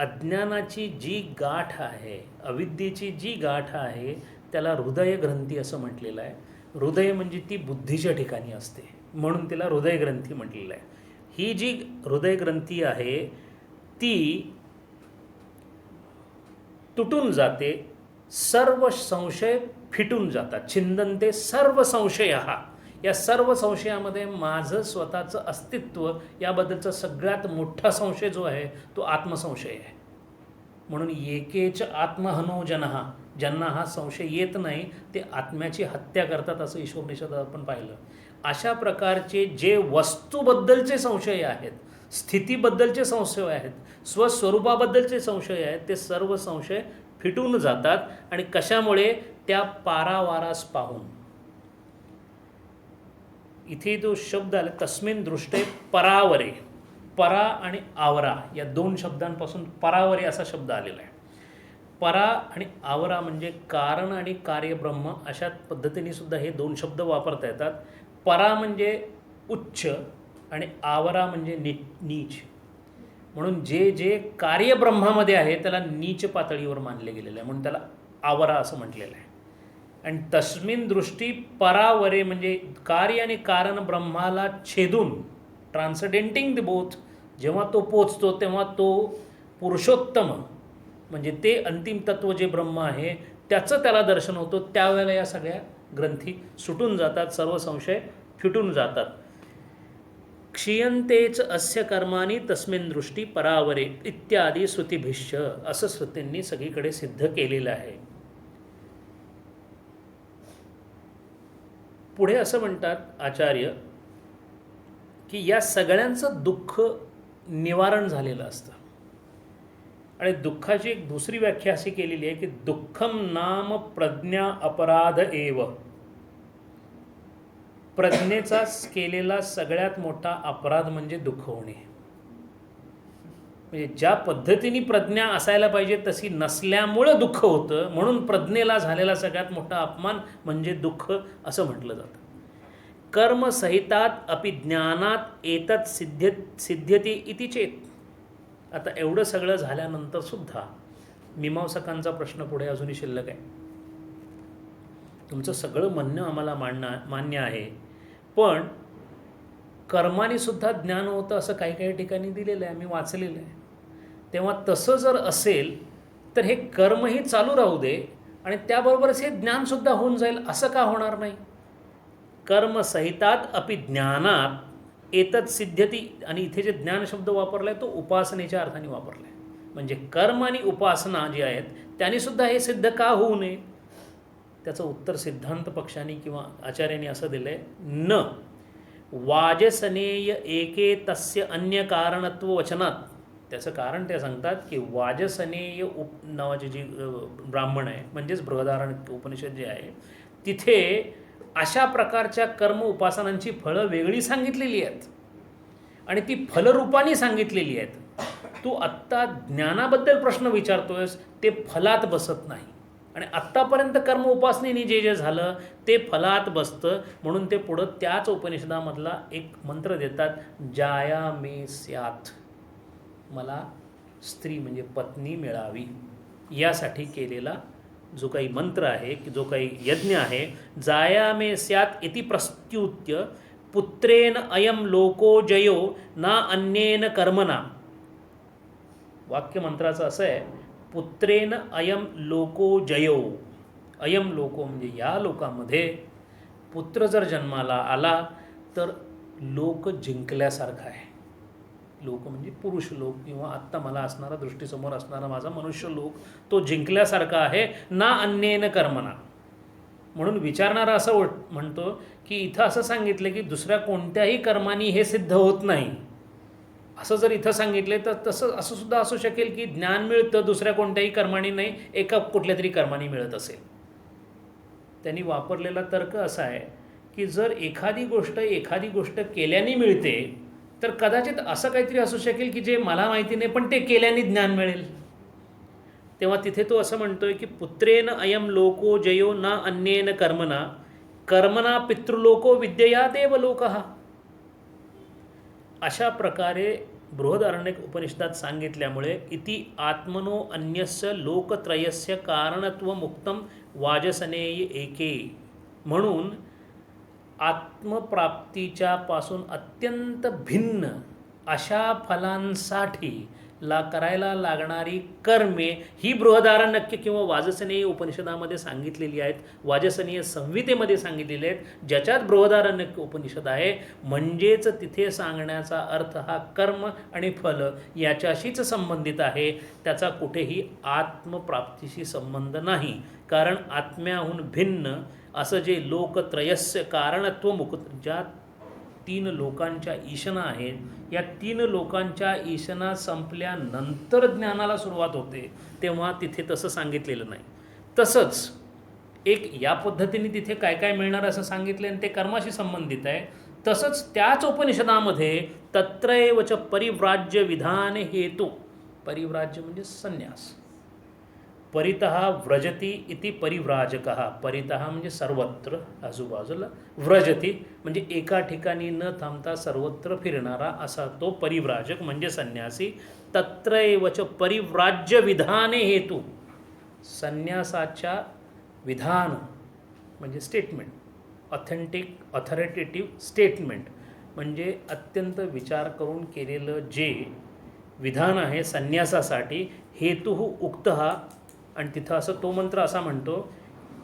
अज्ञानाची जी गाठ आहे, अविद्येची जी गाठ आहे, त्याला हृदयग्रंथी असं म्हटलेलं आहे. हृदय म्हणजे ती बुद्धीच्या ठिकाणी असते, म्हणून तिला हृदयग्रंथी म्हटलेलं आहे. ही जी हृदयग्रंथी आहे ती तुटून जाते, सर्व संशय फिटून जातात. छिंदन्ते सर्व संशयः. या सर्व संशयामध्ये माझं स्वतःचं अस्तित्व याबद्दलचा सगळ्यात मोठा संशय जो आहे तो आत्मसंशय आहे. म्हणून एकेच आत्महनो जनः. ज्यांना हा संशय येत नाही ते आत्म्याची हत्या करतात असं ईशोपनिषदात आपण पाहिलं. अशा प्रकारचे जे वस्तूबद्दलचे संशय आहेत, स्थितीबद्दलचे संशय आहेत, स्वस्वरूपाबद्दलचे संशय आहेत, ते सर्व संशय फिटून जातात. आणि कशामुळे? त्या पारावारास पाहून. इथे जो शब्द आला तस्मिन् दृष्टे परावरे. परा आणि आवरा या 2 शब्दांपासून परावरे असा शब्द आलेला आहे. परा आणि आवरा म्हणजे कारण आणि कार्यब्रह्म अशा पद्धतीने सुद्धा हे 2 शब्द वापरता येतात. परा म्हणजे उच्च आणि आवरा म्हणजे नीच. म्हणून जे जे कार्यब्रह्मामध्ये आहे त्याला नीच पातळीवर मानले गेलेलं आहे, म्हणून त्याला आवरा असं म्हटलेलं आहे. आणि तस्मिन् दृष्टी परावरे म्हणजे कार्य आणि कारण ब्रह्माला छेदून, ट्रान्सडेंटिंग द बोथ, जेव्हा तो पोचतो तेव्हा तो पुरुषोत्तम म्हणजे ते अंतिम तत्व जे ब्रह्म आहे त्याचं त्याला दर्शन होतं. त्यावेळेला या सगळ्या ग्रंथी सुटून जातात, सर्व संशय फिटून जातात. क्षीयन्तेच अस्य कर्माणि तस्मिन् दृष्टी परावरे इत्यादी श्रुतिभिश्च असं श्रुतींनी सगळीकडे सिद्ध केलेलं आहे. पुढे असं म्हणतात आचार्य की या सगळ्यांचं दुःख निवारण झालेलं असतं. आणि दुःखाची एक दुसरी व्याख्या अशी केलेली आहे की दुःखम नाम प्रज्ञा अपराध एव. प्रज्ञेचा केलेला सगळ्यात मोठा अपराध म्हणजे दुःख होणे. म्हणजे ज्या पद्धतीने प्रज्ञा असायला पाहिजे तशी नसल्यामुळं दुःख होतं, म्हणून प्रज्ञेला झालेला सगळ्यात मोठा अपमान म्हणजे दुःख असं म्हटलं जातं. कर्मसहितात अपि ज्ञानात एतत् सिद्ध्यति इति चेत. आता एवढं सगळं झाल्यानंतर सुद्धा मीमांसकांचा प्रश्न पुढे अजूनही शिल्लक आहे. तुमचं सगळं म्हणणं आम्हाला मान्य आहे, पण कर्माने सुद्धा ज्ञान होतं असं काही काही ठिकाणी दिलेलं आहे, मी वाचलेलं आहे. तेव्हा तसं जर असेल तर हे कर्मही चालू राहू दे आणि त्याबरोबरच हे ज्ञानसुद्धा होऊन जाईल, असं का होणार नाही? कर्मसहितात अपि ज्ञानात एतत् सिद्ध्यति, आणि इथे जे ज्ञान शब्द वापरला आहे तो उपासनेच्या अर्थाने वापरला आहे. म्हणजे कर्म आणि उपासना जी आहेत त्यांनी सुद्धा हे सिद्ध का होऊ नये? त्याचं उत्तर सिद्धांत पक्षाने किंवा आचार्यांनी असं दिलं आहे, न वाजसनेय एके तस्य अन्य कारणत्व वचनात. त्याचं कारण ते सांगतात की वाजसनेय नावाचे जी ब्राह्मण आहे, म्हणजेच बृहदारण्यक उपनिषद जे आहे, तिथे अशा प्रकारच्या कर्म उपासनांची फळं वेगळी सांगितलेली आहेत आणि ती फलरूपाने सांगितलेली आहेत. तू आत्ता ज्ञानाबद्दल प्रश्न विचारतोयस ते फलात बसत नाही, आणि आत्तापर्यंत कर्म उपासनेने जे जे झालं ते फलात बसतं. म्हणून ते पुढं त्याच उपनिषदामधला एक मंत्र देतात, जाया मे स्यात, मला स्त्री म्हणजे पत्नी मिळावी यासाठी केलेला जो काही मंत्र आहे, की जो काही यज्ञ आहे, जाया मे स्यात इति प्रत्युत्य पुत्रेन अयम लोको जयो ना अन्येन कर्मना. वाक्य मंत्राचं असं आहे, पुत्रेन अयम लोको जयो. अयम लोको म्हणजे या लोकामध्ये पुत्र जर जन्माला आला तर लोक जिंकल्यासारखा आहे. लोक म्हणजे पुरुष लोक किंवा आत्ता मला असणारा, दृष्टीसमोर असणारा माझा मनुष्य लोक, तो जिंकल्यासारखा आहे, ना अन्येन कर्मना. म्हणून विचारणारा असं म्हणतो की इथं असं सांगितलं की दुसऱ्या कोणत्याही कर्मानी हे सिद्ध होत नाही. असं जर इथं सांगितले तर असं सुद्धा असू शकेल की ज्ञान मिळतं दुसऱ्या कोणत्याही कर्मानी नाही, एका कुठल्या तरी कर्मानी मिळत असेल. त्यांनी वापरलेला तर्क असा आहे की जर एखादी गोष्ट केल्याने मिळते तर कदाचित असं काहीतरी असू शकेल की जे मला माहिती नाही पण ते केल्याने ज्ञान मिळेल. तेव्हा तिथे तो असं म्हणतोय की पुत्रेन अयम लोको जयो ना अन्येन कर्मना, कर्मना पितृलोको विद्यया देवलोकः. अशा प्रकारे बृहदारण्यक उपनिषदात सांगितल्यामुळे इति आत्मनो अन्यस्य लोकत्रयस्य कारणत्व मुक्तम वाजसनेय एके. म्हणून आत्मप्राप्तीच्या पासून अत्यंत भिन्न अशा फलांसाठी करायला लागणारी कर्मे ही बृहदारण्यक किंवा वाजसनेय उपनिषदामध्ये सांगितलेली आहेत, वाजसनेय संहितेमध्ये सांगितलेली आहेत, ज्याच्यात बृहदारण्यक उपनिषद आहे. म्हणजेच तिथे सांगण्याचा अर्थ हा कर्म आणि फल याच्याशीच संबंधित आहे, त्याचा कुठेही आत्मप्राप्तीशी संबंध नाही. कारण आत्म्याहून भिन्न असं जे लोकत्रयस्य कारणत्व मुक्त, ज्या 3 लोकांच्या ईशना आहेत, या 3 लोकांच्या ईशना संपल्यानंतर ज्ञानाला सुरुवात होते, तेव्हा तिथे तसं सांगितलेलं नाही. तसंच एक या पद्धतीने तिथे काय काय मिळणार असं सांगितलं आणि ते कर्माशी संबंधित आहे. तसंच त्याच उपनिषदामध्ये तत्रैवच परिव्राज्य विधान हेतू, परिव्राज्य म्हणजे संन्यास, परितः व्रजती इति परिव्राजकः. परितः म्हणजे सर्वत्र आजूबाजूला, व्रजती म्हणजे एका ठिकाणी न थांबता सर्वत्र फिरणारा असा तो परिव्राजक म्हणजे संन्यासी. तत्रैवच परिव्राज्य विधाने हेतू, संन्यासाच्या विधान म्हणजे स्टेटमेंट, ऑथॉरिटेटिव्ह स्टेटमेंट म्हणजे अत्यंत विचार करून केलेलं जे विधान आहे संन्यासासाठी, हेतू उक्तः. आणि तिथं असं तो मंत्र असा म्हणतो,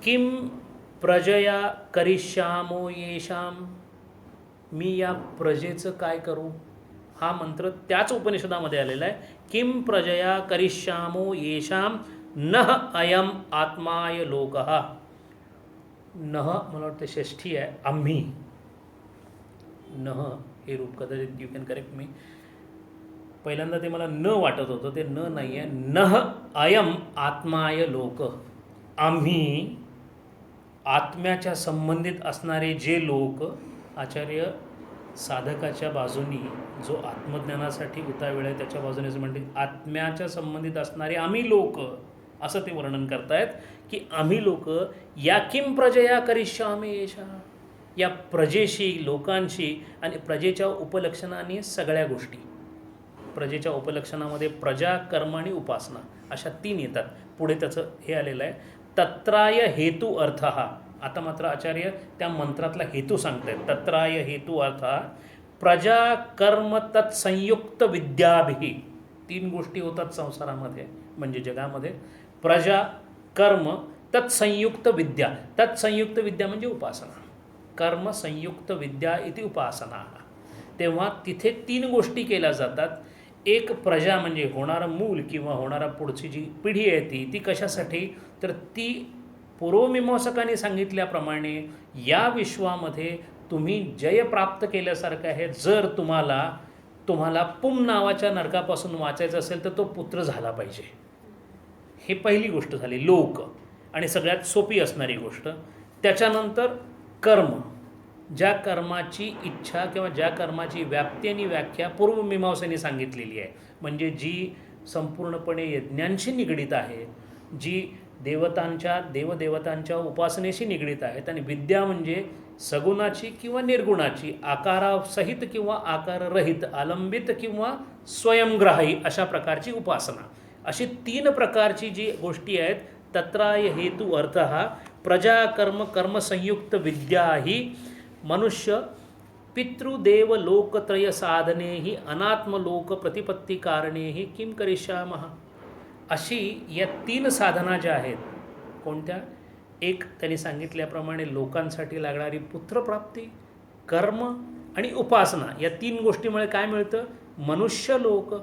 किम प्रजया करिष्यामो येषाम, मी या प्रजेचं काय करू. हा मंत्र त्याच उपनिषदामध्ये आलेला आहे. किम प्रजया करिष्यामो येषाम नह अयम आत्माय लोकः. नह मला वाटतं षष्ठी आहे, आम्ही. नह हे रूप कदाचित यू कॅन करेक्ट मी, पहिल्यांदा ते मला न वाटत होतं, ते न नाही आहे. नह अयम आत्माय लोक, आम्ही आत्म्याच्या संबंधित असणारे जे लोक. आचार्य साधकाच्या बाजूनी जो आत्मज्ञानासाठी उतावीळ आहे त्याच्या बाजूने असं म्हणते आत्म्याच्या संबंधित असणारे आम्ही लोक, असं ते वर्णन करतायत की आम्ही लोक या किम प्रजया करिष्यामि येषा, या प्रजेशी, लोकांशी आणि प्रजेच्या उपलक्षणाने सगळ्या गोष्टी. प्रजेच्या उपलक्षणामध्ये प्रजा, कर्म आणि उपासना अशा 3 येतात. पुढे त्याचं हे आलेलं आहे, तत्राय हेतू अर्थ हा. आता मात्र आचार्य त्या मंत्रातला हेतू सांगतायत. तत्राय हेतू अर्थ प्रजा कर्म तत्संयुक्त विद्याभिः. 3 गोष्टी होतात संसारामध्ये म्हणजे जगामध्ये, प्रजा, कर्म, तत्संयुक्त विद्या. तत्संयुक्त विद्या म्हणजे उपासना. कर्म संयुक्त विद्या इति उपासना. तेव्हा तिथे 3 गोष्टी केल्या जातात. एक प्रजा म्हणजे होणारं मूल किंवा होणारा पुढची जी पिढी आहे ती कशासाठी, तर ती पूर्वमीमांसकांनी सांगितल्याप्रमाणे या विश्वामध्ये तुम्ही जय प्राप्त केल्यासारखं आहे. जर तुम्हाला पुम नावाच्या नरकापासून वाचायचं असेल तर तो पुत्र झाला पाहिजे. हे पहिली गोष्ट झाली, लोक, आणि सगळ्यात सोपी असणारी गोष्ट. त्याच्यानंतर कर्म, ज्या कर्माची इच्छा किंवा ज्या कर्माची व्याप्ती आणि व्याख्या पूर्वमीमांसेने सांगितलेली आहे, म्हणजे जी संपूर्णपणे यज्ञांशी निगडीत आहे, जी देवदेवतांच्या उपासनेशी निगडीत आहेत. आणि विद्या म्हणजे सगुणाची किंवा निर्गुणाची, आकारासहित किंवा आकाररहित, आलंबित किंवा स्वयंग्राही अशा प्रकारची उपासना. अशी 3 प्रकारची जी गोष्टी आहेत. तत्राय हेतू अर्थ हा प्रजा कर्म कर्मसंयुक्त विद्या ही मनुष्य पितृदेव लोकत्रय साधने ही अनात्मलोक प्रतिपत्ती कारणे ही किम करिष्यामः. अशी या 3 साधना ज्या आहेत, कोणत्या, एक त्यांनी सांगितल्याप्रमाणे लोकांसाठी लागणारी पुत्रप्राप्ती, कर्म आणि उपासना. या 3 गोष्टीमुळे काय मिळतं, मनुष्यलोक,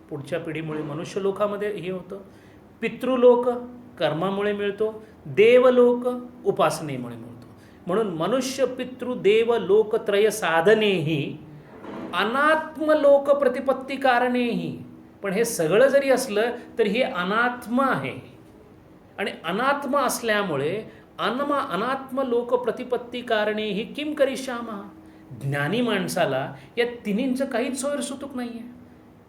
पुढच्या पिढीमुळे मनुष्यलोकामध्ये हे होतं. पितृलोक कर्मामुळे मिळतो, देवलोक उपासनेमुळे मिळतो. म्हणून मनुष्य पितृ देव लोकत्रय साधनेही अनात्मलोक प्रतिपत्ती कारणेही. पण हे सगळं जरी असलं तरी हे अनात्म आहे, आणि अनात्म असल्यामुळे अनात्म लोक प्रतिपत्ती कारणेही किम करिष्यामः. ज्ञानी माणसाला या तिन्हींचं काहीच सोयरसुतूक नाही आहे.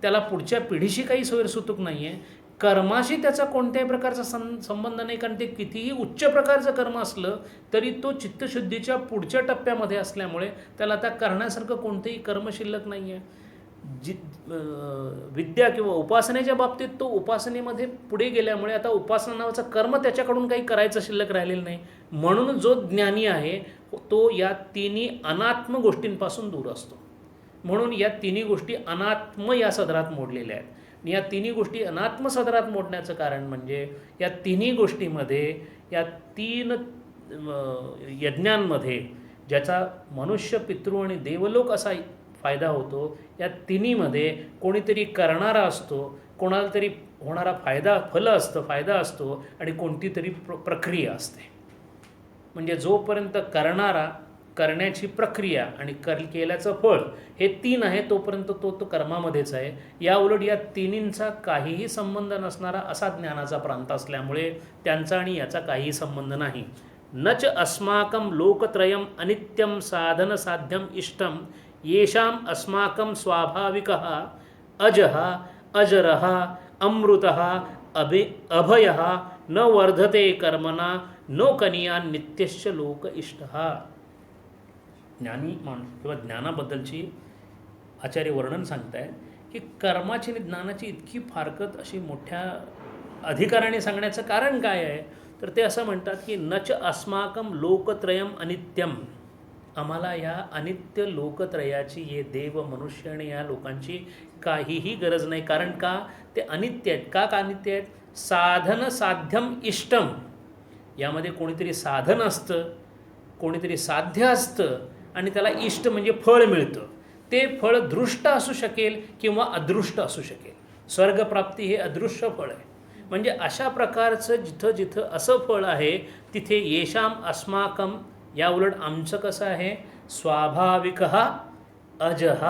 त्याला पुढच्या पिढीशी काही सोयरसुतूक नाही आहे. कर्माशी त्याचा कोणत्याही प्रकारचा संबंध नाही, कारण ते कितीही उच्च प्रकारचं कर्म असलं तरी तो चित्तशुद्धीच्या पुढच्या टप्प्यामध्ये असल्यामुळे त्याला आता करण्यासारखं कोणतेही कर्म शिल्लक नाही आहे. विद्या किंवा उपासनेच्या बाबतीत तो उपासनेमध्ये पुढे गेल्यामुळे आता उपासना नावाचं कर्म त्याच्याकडून काही करायचं शिल्लक राहिलेलं नाही. म्हणून जो ज्ञानी आहे तो या 3 अनात्म गोष्टींपासून दूर असतो. म्हणून या 3 गोष्टी अनात्म या सदरात मोडलेल्या आहेत. या 3 गोष्टी अनात्म सदरात मोडण्याचं कारण म्हणजे या 3 गोष्टीमध्ये, या 3 यज्ञांमध्ये ज्याचा मनुष्य पितृ आणि देवलोक असा फायदा होतो, या 3मध्ये कोणीतरी करणारा असतो, कोणाला तरी होणारा फायदा असतो आणि कोणती तरी प्रक्रिया असते. म्हणजे जोपर्यंत करण्याची प्रक्रिया आणि केल्याचं फळ हे 3 आहे तोपर्यंत तो कर्मामध्येच आहे. या उलट या 3चा काहीही संबंध नसणारा असा ज्ञानाचा प्रांत असल्यामुळे त्यांचा आणि याचा काहीही संबंध नाही. नच अस्माकं लोकत्रयम अनित्यं साधन साध्यम इष्टम येषाम अस्माकं स्वाभाविकः अजः अजरः अमृतः अभयः न वर्धते कर्मणा नो कनिया नित्यश्च लोक इष्टः. ज्ञानी माणूस किंवा ज्ञानाबद्दलची आचार्य वर्णन सांगताय की कर्माची आणि ज्ञानाची इतकी फारकत अशी मोठ्या अधिकाराने सांगण्याचं कारण काय आहे, तर ते असं म्हणतात की नच अस्माकं लोकत्रयम अनित्यम. आम्हाला या अनित्य लोकत्रयाची, ये देव मनुष्य आणि या लोकांची काहीही गरज नाही. कारण का, ते अनित्य आहेत. का अनित्य आहेत, साधन साध्यम इष्टम. यामध्ये कोणीतरी साधन असतं, कोणीतरी साध्य असतं आणि त्याला इष्ट म्हणजे फळ मिळतं. ते फळ दृष्ट असू शकेल किंवा अदृष्ट असू शकेल. स्वर्गप्राप्ती हे अदृश्य फळ आहे. म्हणजे अशा प्रकारचं जिथं जिथं असं फळ आहे तिथे येशाम अस्माकम, या उलट आमचं कसं आहे, स्वाभाविकः अजः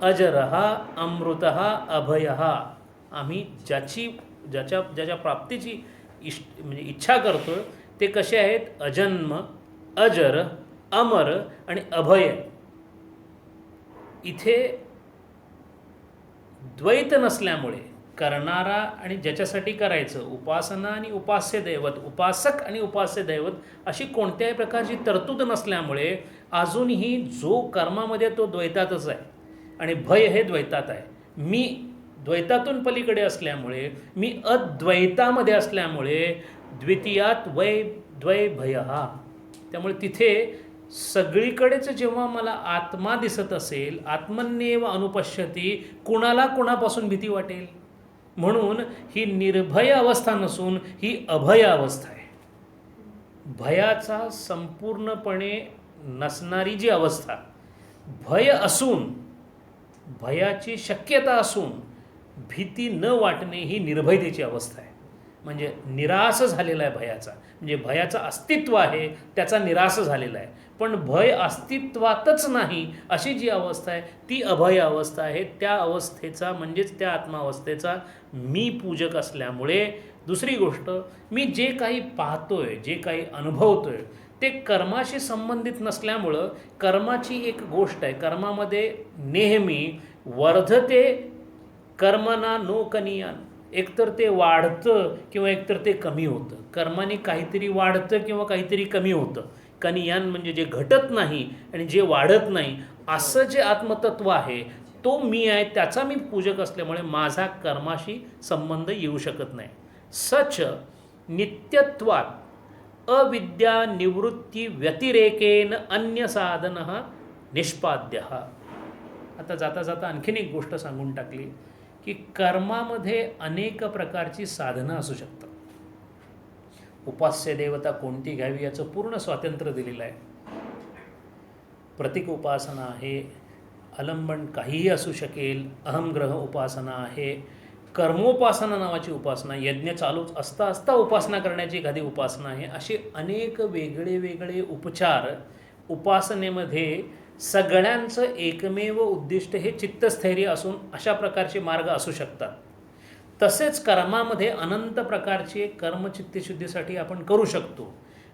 अजरः अमृतः अभयः. आम्ही ज्याच्या प्राप्तीची म्हणजे इच्छा करतो ते कसे आहेत, अजन्म, अजर, अमर आणि अभय. इथे द्वैत नसल्यामुळे करणारा आणि ज्याच्यासाठी करायचं, उपासना आणि उपास्य दैवत, उपासक आणि उपास्य दैवत अशी कोणत्याही प्रकारची तरतूद नसल्यामुळे अजूनही जो कर्मामध्ये तो द्वैतातच आहे आणि भय हे द्वैतात आहे. मी द्वैतातून पलीकडे असल्यामुळे, मी अद्वैतामध्ये असल्यामुळे द्वितीयात वै द्वै भय हा. त्यामुळे तिथे सगळीकडेच जेव्हा मला आत्मा दिसत असेल, आत्मन्येव अनुपश्यती, कुणाला कुणापासून भीती वाटेल. म्हणून ही निर्भय अवस्था नसून ही अभय अवस्था आहे. भयाचा संपूर्णपणे नसणारी जी अवस्था, भय असून, भयाची शक्यता असून भीती न वाटणे ही निर्भयतेची अवस्था आहे. म्हणजे निराश झालेला आहे भयाचा, म्हणजे भयाचं अस्तित्व आहे त्याचा निराश झालेला आहे. पण भय अस्तित्वातच नाही अशी जी अवस्था आहे ती अभय अवस्था आहे. त्या अवस्थेचा म्हणजेच त्या आत्मावस्थेचा मी पूजक असल्यामुळे, दुसरी गोष्ट, मी जे काही पाहतोय, जे काही अनुभवतोय ते कर्माशी संबंधित नसल्यामुळं कर्माची एक गोष्ट आहे. कर्मामध्ये नेहमी वर्धते कर्मना नो कनियान, एकतर ते वाढतं किंवा एकतर ते कमी होतं. कर्माने काहीतरी वाढतं किंवा काहीतरी कमी होतं. कनियान म्हणजे जे घटत नाही आणि जे वाढत नाही असं जे आत्मतत्व आहे तो मी आहे, त्याचा मी पूजक असल्यामुळे माझा कर्माशी संबंध येऊ शकत नाही. सच नित्यत्वात अविद्या निवृत्ती व्यतिरेकेन अन्य साधन निष्पाद्य. आता जाता जाता आणखीन एक गोष्ट सांगून टाकली की कर्मामध्ये अनेक प्रकारची साधनं असू शकतात. उपास्य देवता कोणती घ्यावी याचं पूर्ण स्वातंत्र्य दिलेलं आहे. प्रतीक उपासना आहे, अलंबन काहीही असू शकेल, अहमग्रह उपासना आहे, कर्मोपासना नावाची उपासना, यज्ञ चालूच असता असता उपासना करण्याची एखादी उपासना आहे. असे अनेक वेगळे वेगळे उपचार उपासनेमध्ये सगळ्यांचं एकमेव उद्दिष्ट हे चित्तस्थैर्य असून अशा प्रकारचे मार्ग असू शकतात. तसेच कर्मामध्ये अनंत प्रकारचे कर्म चित्तशुद्धीसाठी आपण करू शकतो.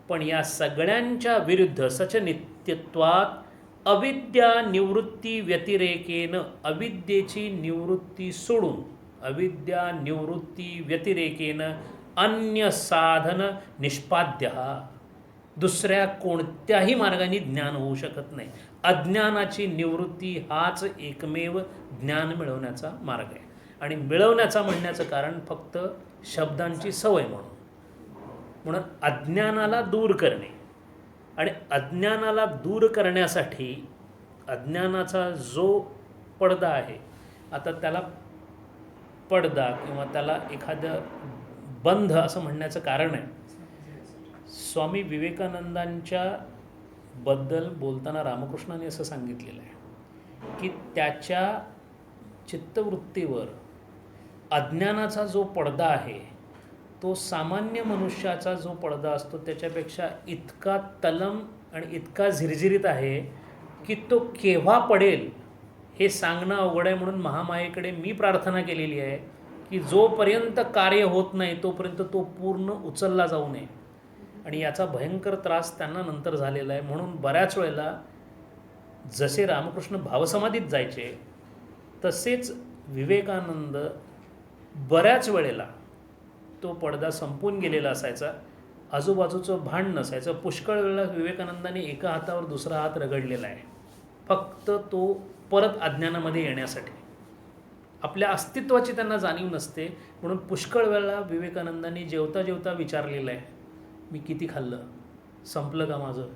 पण या सगळ्यांच्या विरुद्ध सच नित्यत्वात अविद्या निवृत्ती व्यतिरेकेन, अविद्येची निवृत्ती सोडून, अविद्या निवृत्ती व्यतिरेकेन अन्य साधन निष्पाद्य, दुसऱ्या कोणत्याही मार्गाने ज्ञान होऊ शकत नाही. अज्ञानाची निवृत्ती हाच एकमेव ज्ञान मिळवण्याचा मार्ग आहे. आणि मिळवण्याचा म्हणण्याचं कारण फक्त शब्दांची सवय म्हणून अज्ञानाला दूर करणे. आणि अज्ञानाला दूर करण्यासाठी अज्ञानाचा जो पडदा आहे, आता त्याला पडदा किंवा त्याला एखादं बंध असं म्हणण्याचं कारण आहे. स्वामी विवेकानंदांच्या बद्दल बोलताना रामकृष्णाने असं सांगितलेलं आहे की त्याच्या चित्तवृत्तीवर अज्ञानाचा जो पडदा आहे तो सामान्य मनुष्याचा जो पडदा असतो त्याच्यापेक्षा इतका तलम आणि इतका झिरझिरीत आहे की तो केव्हा पडेल हे सांगणं अवघड आहे. म्हणून महामायेकडे मी प्रार्थना केलेली आहे की जोपर्यंत कार्य होत नाही तोपर्यंत तो पूर्ण उचलला जाऊ नये. आणि याचा भयंकर त्रास त्यांना नंतर झालेला आहे. म्हणून बऱ्याच वेळेला जसे रामकृष्ण भावसमाधीत जायचे तसेच विवेकानंद बऱ्याच वेळेला तो पडदा संपून गेलेला असायचा, आजूबाजूचं भान नसायचं. पुष्कळ वेळेला विवेकानंदाने एका हातावर दुसरा हात रगडलेला आहे फक्त तो परत अज्ञानामध्ये येण्यासाठी. आपल्या अस्तित्वाची त्यांना जाणीव नसते. म्हणून पुष्कळ वेळेला विवेकानंदांनी जेवता जेवता विचारलेलं आहे, मी किती खाल्लं, संपलं का माझं.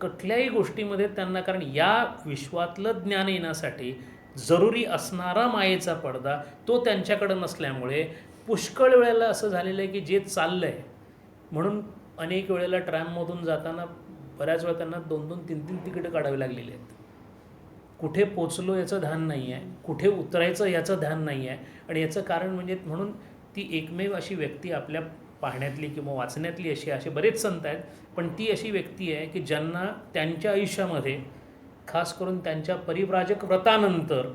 कुठल्याही गोष्टीमध्ये त्यांना, कारण या विश्वातलं ज्ञान येण्यासाठी जरुरी असणारा मायेचा पडदा तो त्यांच्याकडं नसल्यामुळे पुष्कळ वेळेला असं झालेलं आहे की जे चाललं आहे. म्हणून अनेक वेळेला ट्रॅममधून जाताना बऱ्याच वेळा त्यांना 2-2, 3-3 तिकीटं काढावी लागलेली आहेत. कुठे पोचलो याचं ध्यान नाही आहे, कुठे उतरायचं याचं ध्यान नाही आहे. आणि याचं कारण म्हणजे म्हणून ती एकमेव अशी व्यक्ती आपल्या पाहण्यातली किंवा वाचण्यातली असे बरेच संत आहेत, पण ती अशी व्यक्ती आहे की ज्यांना त्यांच्या आयुष्यामध्ये खास करून त्यांच्या परिव्राजक व्रतानंतर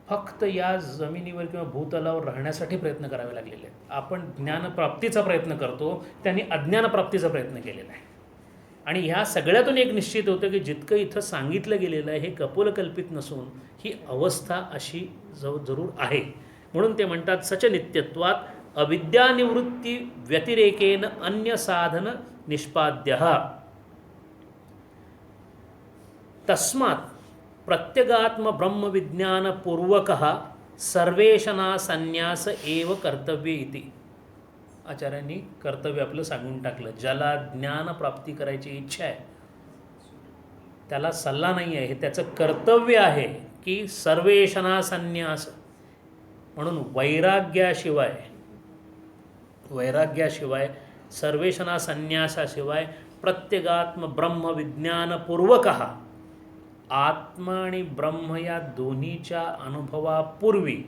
फक्त या जमिनीवर किंवा भूतलावर राहण्यासाठी प्रयत्न करावे लागलेले आहेत. आपण ज्ञानप्राप्तीचा प्रयत्न करतो, त्यांनी अज्ञानप्राप्तीचा प्रयत्न केलेला आहे. आणि ह्या सगळ्यातून एक निश्चित होतं की जितकं इथं सांगितलं गेलेलं आहे हे कपोलकल्पित नसून ही अवस्था अशी जरूर आहे. म्हणून ते म्हणतात सच नित्यत्वात अविद्यानिवृत्ती व्यतिरेकेन अन्य साधन निष्पाद्य तस्मात् प्रत्यगात्म ब्रह्मविज्ञानपूर्वकः सर्वेषणा संन्यास एव कर्तव्य इति. आचार्यांनी कर्तव्य आपलं सांगून टाकलं. ज्याला ज्ञान प्राप्ती करायची इच्छा आहे त्याला सल्ला नाही आहे, हे त्याचं कर्तव्य आहे की सर्वेषणा संन्यास, म्हणून वैराग्याशिवाय सर्वेषणा संन्यासाशिवाय प्रत्यगात्म ब्रह्मविज्ञानपूर्वकः आत्मा आणि ब्रह्म या दोन्हीच्या अनुभवापूर्वी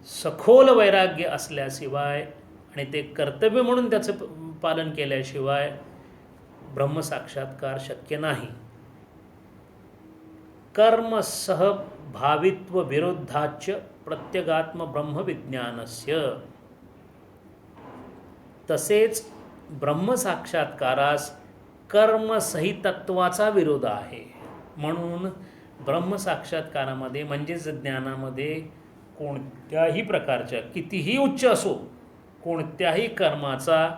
सखोल वैराग्य असल्याशिवाय आणि ते कर्तव्य म्हणून त्याचं पालन केल्याशिवाय ब्रह्मसाक्षात्कार शक्य नाही. कर्म सह भावित्व विरोधाच प्रत्यगात्म ब्रह्मविज्ञानस्य. तसेच ब्रह्मसाक्षात्कारास कर्मसहितत्वाचा विरोध आहे. म्हणून ब्रह्मसाक्षात्कारामध्ये म्हणजेच ज्ञानामध्ये कोणत्याही प्रकारच्या कितीही उच्च असो कोणत्याही कर्माचा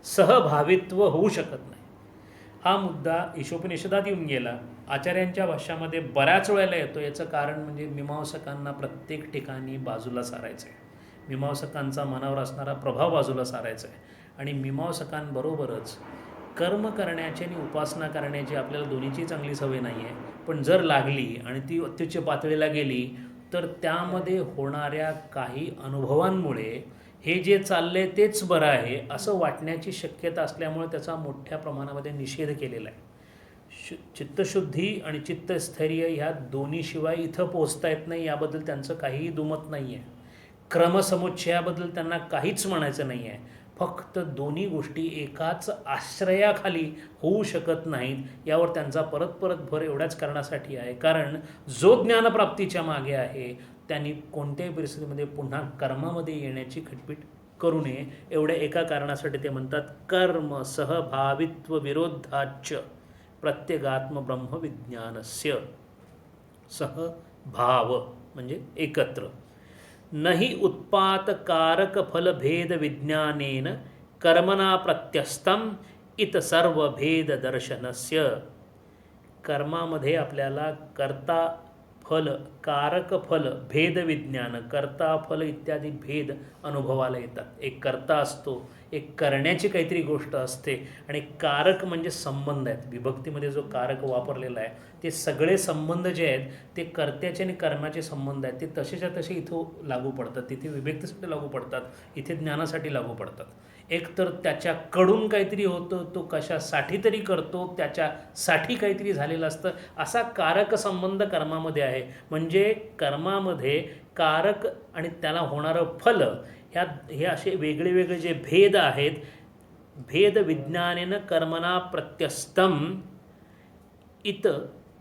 सहभावित्व होऊ शकत नाही. हा मुद्दा ईशोपनिषदात येऊन गेला. आचार्यांच्या भाष्यामध्ये बऱ्याच वेळेला येतो. याचं कारण म्हणजे मीमांसकांना प्रत्येक ठिकाणी बाजूला सारायचं आहे. मीमांसकांचा मनावर असणारा प्रभाव बाजूला सारायचा आहे. आणि मीमांसकांबरोबरच कर्म करण्याची आणि उपासना करण्याची आपल्याला दोन्हीची चांगली सवय नाही आहे. पण जर लागली आणि ती अत्युच्च पातळीला गेली तर त्यामध्ये होणाऱ्या काही अनुभवांमुळे हे जे चाललं आहे तेच बरं आहे असं वाटण्याची शक्यता असल्यामुळे त्याचा मोठ्या प्रमाणामध्ये निषेध केलेला आहे. चित्तशुद्धी आणि चित्तस्थैर्य ह्या दोन्हीशिवाय इथं पोचता येत नाही याबद्दल त्यांचं काहीही दुमत नाही आहे. क्रमसमुच्चयाबद्दल त्यांना काहीच म्हणायचं नाही आहे. फक्त दोन्ही गोष्टी एकाच आश्रयाखाली होऊ शकत नाहीत यावर त्यांचा परत भर एवढ्याच कारणासाठी आहे. कारण जो ज्ञानप्राप्तीच्या मागे आहे त्यांनी कोणत्याही परिस्थितीमध्ये पुन्हा कर्मामध्ये येण्याची खटपट करू नये. एवढ्या एका कारणासाठी ते म्हणतात कर्म सहभावित्व विरोधाच प्रत्यगात्म ब्रह्मविज्ञानस्य. सहभाव म्हणजे एकत्र. नहि उत्पातकारक फलभेद विज्ञानेन कर्मणा प्रत्यस्तम इत सर्व भेद दर्शनस्य. कर्मामध्ये आपल्याला कर्ता फल कारक फल भेद विज्ञान कर्ता फल इत्यादी भेद अनुभवाला येतात. एक कर्ता असतो, एक करण्याची काहीतरी गोष्ट असते आणि कारक म्हणजे संबंध आहेत. विभक्तीमध्ये जो कारक वापरलेला आहे ते सगळे संबंध जे आहेत ते कर्त्याचे आणि कर्माचे संबंध आहेत. ते तसेच्या तसे इथं लागू पडतात. तिथे विभक्तीसाठी लागू पडतात, इथे ज्ञानासाठी लागू पडतात. एक तर त्याच्याकडून काहीतरी होतं, तो कशासाठी तरी करतो, त्याच्यासाठी काहीतरी झालेलं असतं, असा कारक संबंध कर्मामध्ये आहे. म्हणजे कर्मामध्ये कारक आणि त्याला होणारं फल हे असे वेगळे वेगळे जे भेद आहेत. भेद विज्ञानेन कर्मणा प्रत्यस्तम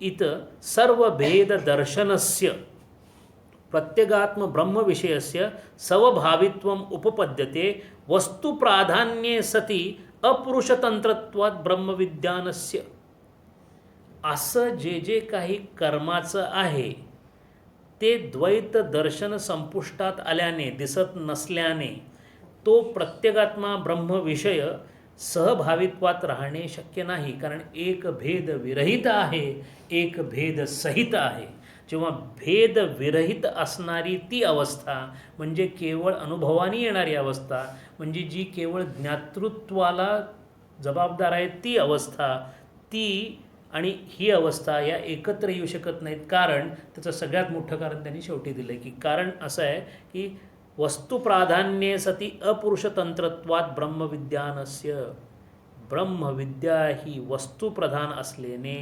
इत सर्व भेद दर्शनस्य प्रत्यगात्म ब्रह्म विषयस्य स्वभावित्वम उपपद्यते वस्तु प्राधान्ये सती अपुरुषतंत्रत्वात ब्रह्मविज्ञानस्य. असं जे काही कर्माचं आहे ते द्वैत दर्शन संपुष्टात आल्याने दिसत नसल्याने तो प्रत्यगात्मा ब्रह्मविषय सहभावित्वात राहणे शक्य नाही. कारण एक भेद विरहित आहे, एक भेद सहित आहे. जेव्हा भेद विरहित असणारी ती अवस्था म्हणजे केवळ अनुभवाने येणारी अवस्था, म्हणजे जी केवळ ज्ञातृत्वाला जबाबदार आहे ती अवस्था, ती आणि ही अवस्था या एकत्र येऊ शकत नाहीत. कारण त्याचं सगळ्यात मोठं कारण त्यांनी शेवटी दिलं आहे की कारण असं आहे की वस्तु प्राधान्ये सती अपुरुषतंत्रत्वात ब्रह्मविज्ञानस्य. ब्रह्मविद्या ही वस्तुप्रधान असल्याने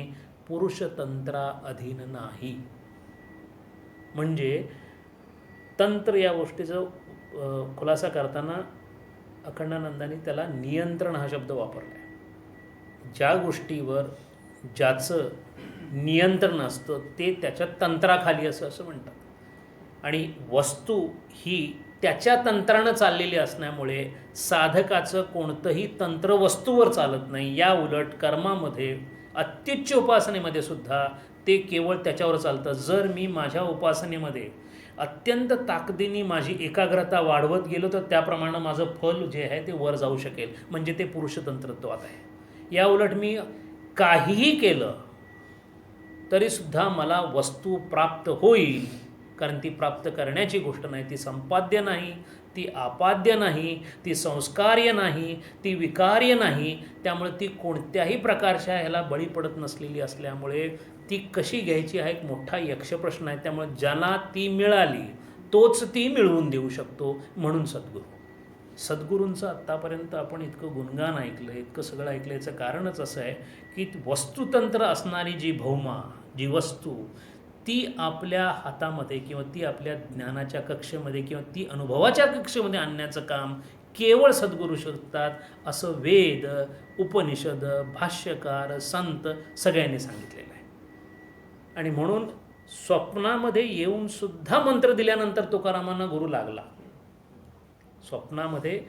पुरुषतंत्रा अधीन नाही. म्हणजे तंत्र या गोष्टीचा खुलासा करताना अखंडानंदांनी त्याला नियंत्रण हा शब्द वापरला आहे. ज्या गोष्टीवर ज्याचं नियंत्रण असतं ते त्याच्या तंत्राखाली असं म्हणतात. आणि वस्तू ही त्याच्या तंत्रानं चाललेली असल्यामुळे साधकाचं कोणतंही तंत्र वस्तूवर चालत नाही. या उलट कर्मामध्ये अत्युच्च उपासनेमध्ये सुद्धा ते केवळ त्याच्यावर चालतं. जर मी माझ्या उपासनेमध्ये अत्यंत ताकदीने माझी एकाग्रता वाढवत गेलो तर त्याप्रमाणे माझं फल जे आहे ते वर जाऊ शकेल, म्हणजे ते पुरुषतंत्रत्वात आहे. या उलट मी काहीही केलं तरीसुद्धा मला वस्तू प्राप्त होईल, कारण ती प्राप्त करण्याची गोष्ट नाही, ती संपाद्य नाही, ती आपाद्य नाही, ती संस्कार्य नाही, ती विकार्य नाही. त्यामुळे ती कोणत्याही प्रकारच्या ह्याला बळी पडत नसलेली असल्यामुळे ती कशी घ्यायची हा एक मोठा यक्षप्रश्न आहे. त्यामुळे ज्याला ती मिळाली तोच ती मिळवून देऊ शकतो, म्हणून सद्गुरूंचं आत्तापर्यंत आपण इतकं गुणगान ऐकलं, इतकं सगळं ऐकलं. याचं कारणच असं आहे की वस्तुतंत्र असणारी जी भौमा, जी वस्तू, ती आपल्या हातामध्ये किंवा ती आपल्या ज्ञानाच्या कक्षेमध्ये किंवा ती अनुभवाच्या कक्षेमध्ये आणण्याचं काम केवळ सद्गुरू शकतात, असं वेद, उपनिषद, भाष्यकार, संत सगळ्यांनी सांगितलेलं आहे. आणि म्हणून स्वप्नामध्ये येऊन सुद्धा मंत्र दिल्यानंतर तुकारामांना गुरु लागला. स्वप्नामध्ये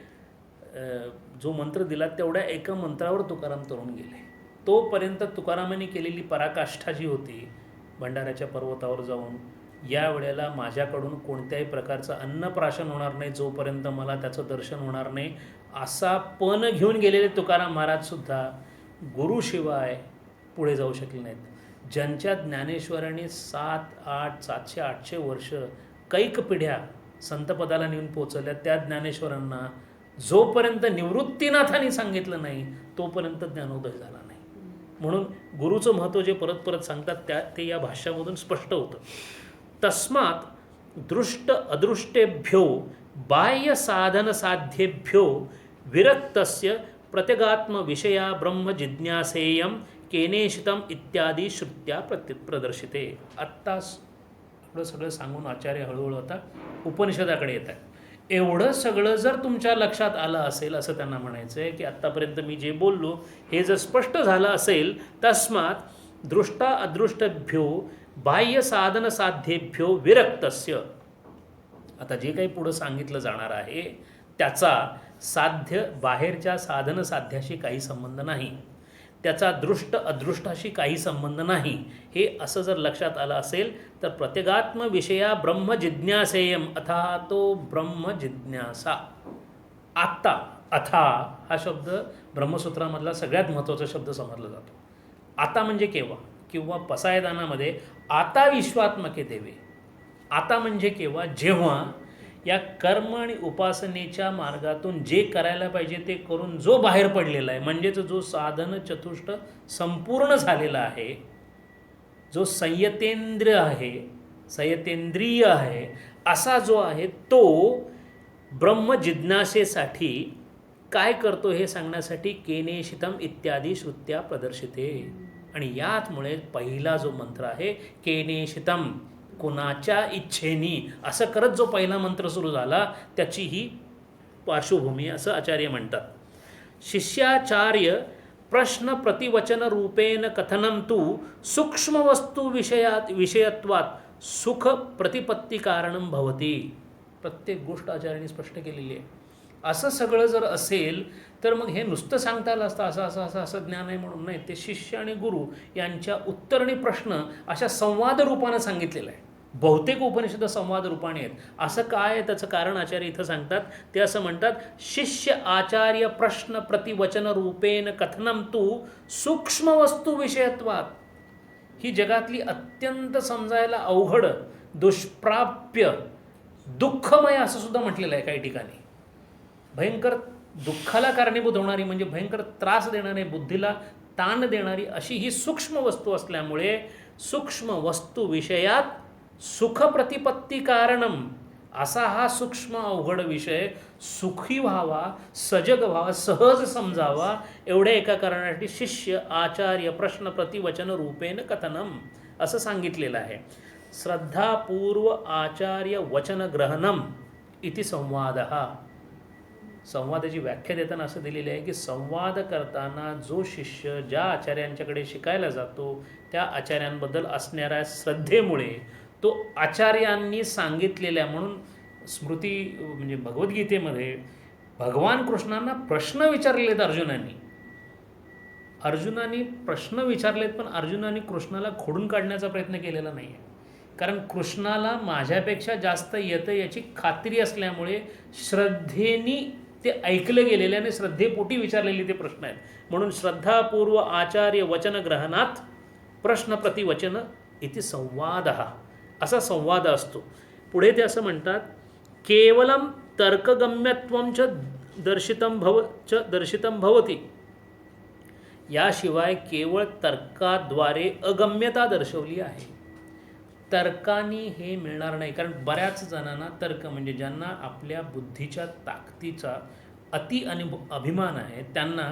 जो मंत्र दिला तेवढ्या एका मंत्रावर तुकाराम तरुण गेले. तोपर्यंत तुकारामांनी केलेली पराकाष्ठा जी होती, भंडाऱ्याच्या पर्वतावर जाऊन या वेळेला माझ्याकडून कोणत्याही प्रकारचं अन्नप्राशन होणार नाही जोपर्यंत मला त्याचं दर्शन होणार नाही, असा पण घेऊन गेलेले तुकाराम महाराजसुद्धा गुरुशिवाय पुढे जाऊ शकले नाहीत. ज्यांच्या ज्ञानेश्वरांनी 700-800 वर्ष कैक पिढ्या संतपदाला नेऊन पोचवल्या, त्या ज्ञानेश्वरांना जोपर्यंत निवृत्तीनाथांनी सांगितलं नाही तोपर्यंत ज्ञानोदय झाला नाही. म्हणून गुरुचं महत्त्व जे परत परत सांगतात ते या भाष्यामधून स्पष्ट होतं. तस्मात् दृष्ट अदृष्टेभ्यो बाह्य साधन साध्येभ्यो विरक्तस्य प्रत्यगात्म विषया ब्रह्म जिज्ञासेयम केनेशितम इत्यादी श्रुत्या प्रदर्शिते. आत्ताच एवढं सगळं सांगून आचार्य हळूहळू आता उपनिषदाकडे येत आहे. एवढं सगळं जर तुमच्या लक्षात आलं असेल, असं त्यांना म्हणायचं आहे की आत्तापर्यंत मी जे बोललो हे जर स्पष्ट झालं असेल, तस्मात् दृष्टा अदृष्टभ्यो बाह्य साधन साध्येभ्यो विरक्तस्य. आता जे काही पुढं सांगितलं जाणार आहे त्याचा साध्य बाहेरच्या साधन साध्याशी काही संबंध नाही, त्याचा दृष्ट अदृष्टाशी काही संबंध नाही. हे असं जर लक्षात आलं असेल तर प्रत्यगात्म विषया ब्रह्म जिज्ञासेयम, अथा तो ब्रह्म जिज्ञासा. आता अथा हा शब्द ब्रह्मसूत्रामधला सगळ्यात महत्त्वाचा शब्द समजला जातो. आता म्हणजे केव्हा, किंवा पसायदानामध्ये आता विश्वात्मके देवे. आता म्हणजे केव्हा, जेव्हा या कर्म आणि उपासनेच्या मार्गातून जे करायला पाहिजे ते करून जो बाहेर पडलेला आहे, म्हणजेच जो साधन चतुष्ट संपूर्ण झालेला आहे, जो संयतेंद्रिय आहे, असा जो आहे तो ब्रह्म जिज्ञासेसाठी काय करतो हे सांगण्यासाठी केनेशितम इत्यादी श्रुत्या प्रदर्शिते. आणि याचमुळे पहिला जो मंत्र आहे केनेशितम, कुणाच्या इच्छेनी, असं करत जो पहिला मंत्र सुरू झाला त्याची ही पार्श्वभूमी असं आचार्य म्हणतात. शिष्याचार्य प्रश्न प्रतिवचन रूपेण कथनम तू सूक्ष्म वस्तू विषयत्वात सुख प्रतिपत्ती कारणम भवती. प्रत्येक गोष्ट आचार्यांनी स्पष्ट केलेली आहे. असं सगळं जर असेल तर मग हे नुसतं सांगता आलं असतं असं असं असं असं ज्ञान आहे म्हणून नाही. ते शिष्य आणि गुरु यांच्या उत्तर आणि प्रश्न अशा संवाद रूपानं सांगितलेलं आहे. बहुतेक उपनिषद संवाद रूपाने आहेत. असं काय आहे त्याचं कारण आचार्य इथं सांगतात. ते असं म्हणतात, शिष्य आचार्य प्रश्न प्रतिवचन रूपेण कथनम तू सूक्ष्म वस्तू विषयत्वात. ही जगातली अत्यंत समजायला अवघड, दुष्प्राप्य, दुःखमय असं सुद्धा म्हटलेलं आहे काही ठिकाणी. भयंकर दुःखाला कारणीभूत होणारी म्हणजे भयंकर त्रास देणारी, बुद्धीला ताण देणारी अशी ही सूक्ष्म वस्तू असल्यामुळे सूक्ष्म वस्तू विषयात सुख प्रतिपत्ती कारणम, असा हा सूक्ष्म अवघड विषय सुखी व्हावा, सजग व्हावा, सहज समजावा, एवढ्या एका कारणासाठी शिष्य आचार्य प्रश्न प्रतिवचन रूपेण कथनम असं सांगितलेलं आहे. श्रद्धापूर्व आचार्य वचन ग्रहणम इति संवादः. संवादाची व्याख्या देताना असं दिलेली आहे की संवाद करताना जो शिष्य ज्या आचार्यांच्याकडे शिकायला जातो त्या आचार्यांबद्दल असणाऱ्या श्रद्धेमुळे तो आचार्यांनी सांगितलेल्या, म्हणून स्मृती म्हणजे भगवद्गीतेमध्ये भगवान कृष्णांना प्रश्न विचारलेले आहेत अर्जुनाने प्रश्न विचारलेत, पण अर्जुनाने कृष्णाला खोडून काढण्याचा प्रयत्न केलेला नाही आहे. कारण कृष्णाला माझ्यापेक्षा जास्त येतं याची खात्री असल्यामुळे श्रद्धेने ते ऐकले गेलेले आणि श्रद्धेपोटी विचारलेले ते प्रश्न आहेत. म्हणून श्रद्धापूर्व आचार्य वचन ग्रहणात प्रश्न प्रतिवचन इति संवाद, असा संवाद असतो. पुढे ते असं म्हणतात, केवलम तर्कगम्यत्वं च दर्शितं भवति. याशिवाय केवळ तर्काद्वारे अगम्यता दर्शवली आहे. तर्काने हे मिळणार नाही. कारण बऱ्याच जणांना तर्क म्हणजे ज्यांना आपल्या बुद्धीच्या ताकदीचा अभिमान आहे, त्यांना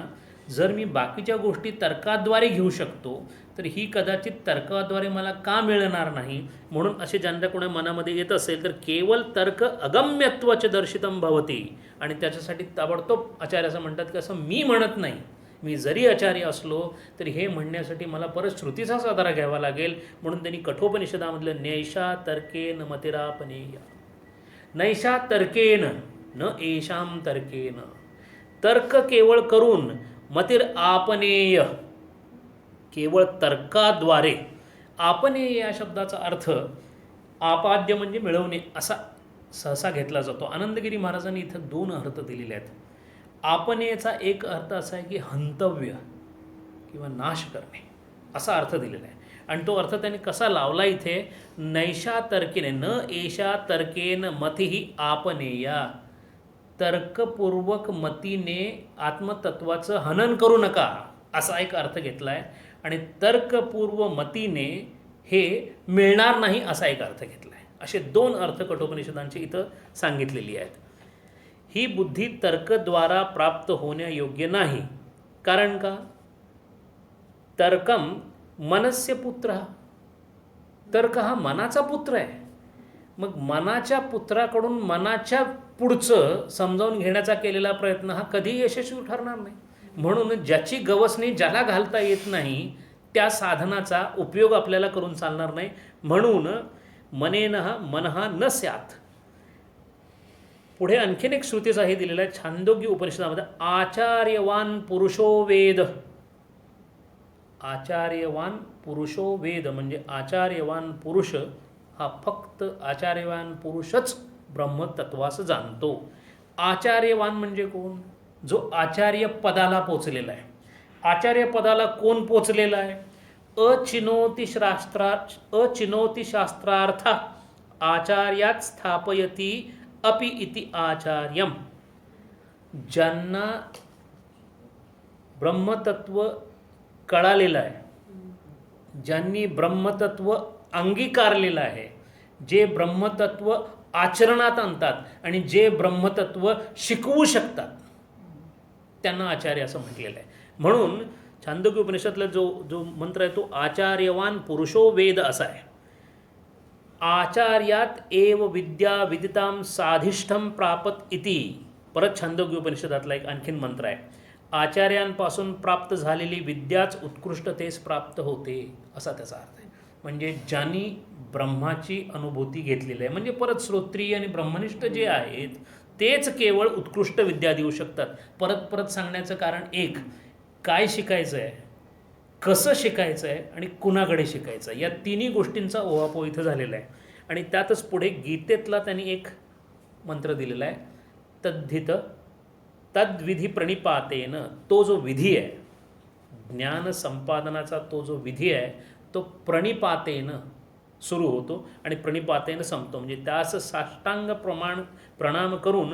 जर मी बाकीच्या गोष्टी तर्काद्वारे घेऊ शकतो तर ही कदाचित तर्काद्वारे मला का मिळणार नाही. म्हणून असे ज्यांच्या कोणा मनामध्ये येत असेल तर केवळ तर्क अगम्यत्वाचे दर्शितं भवती, आणि त्याच्यासाठी ताबडतोब आचार्य असं म्हणतात की असं मी म्हणत नाही. मी जरी आचार्य असलो तरी हे म्हणण्यासाठी मला परत श्रुतीचा आधार घ्यावा लागेल. म्हणून त्यांनी कठोपनिषदामधलं नैषा तर्केन मतिरापनेय, नैषा तर्केन न एषाम तर्केन, तर्क केवळ करून मतिर आपनेय, केवळ तर्काद्वारे. आपनेय या शब्दाचा अर्थ आपाद्य म्हणजे मिळवणे असा सहसा घेतला जातो. आनंदगिरी महाराजांनी इथं 2 अर्थ दिलेले आहेत. आपनेचा एक अर्थ असा आहे की हंतव्य किंवा नाश करणे असा अर्थ दिलेला आहे. आणि तो अर्थ त्याने कसा लावला इथे, नैषा तर्केने न एषा तर्केन मतिही आपनेया, तर्कपूर्वक मतीने आत्मतत्वाचं हनन करू नका असा एक अर्थ घेतला आहे. आणि तर्कपूर्व मतीने हे मिळणार नाही असा एक अर्थ घेतला आहे. असे 2 अर्थ कठोपनिषदांची इथं सांगितलेली आहेत. ही बुद्धी तर्कद्वारा प्राप्त होण्यायोग्य नाही. कारण का, तर्कम मनस्य पुत्र, तर्क हा मनाचा पुत्र आहे. मग मनाच्या पुत्राकडून मनाच्या पुढचं समजावून घेण्याचा केलेला प्रयत्न हा कधीही यशस्वी ठरणार नाही. म्हणून ज्याची गवसणी ज्याला घालता येत नाही त्या साधनाचा उपयोग आपल्याला करून चालणार नाही. म्हणून मनेनः मनः न स्यात्. पुढे आणखीन एक श्रुतीचा हे दिलेला आहे छांदोग्य उपनिषदामध्ये, आचार्यवान पुरुषो वेद. आचार्यवान पुरुषो वेद म्हणजे आचार्यवान पुरुष हा फक्त आचार्यवान पुरुषच ब्रह्मतत्वास जाणतो. आचार्यवान म्हणजे कोण, जो आचार्य पदाला पोचलेला आहे. आचार्य पदाला कोण पोचलेला आहे, अचिनोती शास्त्रार्थ आचार्यात स्थापयती अपि इति आचार्यम. ज्यांना ब्रह्मतत्व कळालेलं आहे, ज्यांनी ब्रह्मतत्व अंगीकारलेलं आहे, जे ब्रह्मतत्व आचरणात आणतात आणि जे ब्रह्मतत्व शिकवू शकतात, त्यांना आचार्य असं म्हटलेलं आहे. म्हणून छांदोग्य उपनिषदातला जो मंत्र आहे तो आचार्यवान पुरुषो वेद असा आहे. आचार्यात एव विद्या विदितां साधिष्ठम प्रापत इति. परत छांदोग्य उपनिषदातला एक आणखीन मंत्र आहे, आचार्यांपासून प्राप्त झालेली विद्याच उत्कृष्टतेस प्राप्त होते असा त्याचा अर्थ आहे. म्हणजे ज्यांनी ब्रह्माची अनुभूती घेतलेली आहे, म्हणजे परत श्रोत्रिय आणि ब्रह्मनिष्ठ जे आहेत तेच केवळ उत्कृष्ट विद्या देऊ शकतात. परत परत सांगण्याचं कारण एक, काय शिकायचं आहे, कसं शिकायचं आहे आणि कुणाकडे शिकायचं आहे, या तिन्ही गोष्टींचा ओहापोह इथं झालेला आहे. आणि त्यातच पुढे गीतेतला त्यांनी एक मंत्र दिलेला आहे, तद्धित तद्विधी प्रणिपातेन. तो जो विधी आहे, ज्ञान संपादनाचा तो जो विधी आहे तो प्रणिपातेन सुरू होतो आणि प्रणिपातेन संपतो. म्हणजे त्यास साष्टांग प्रणाम करून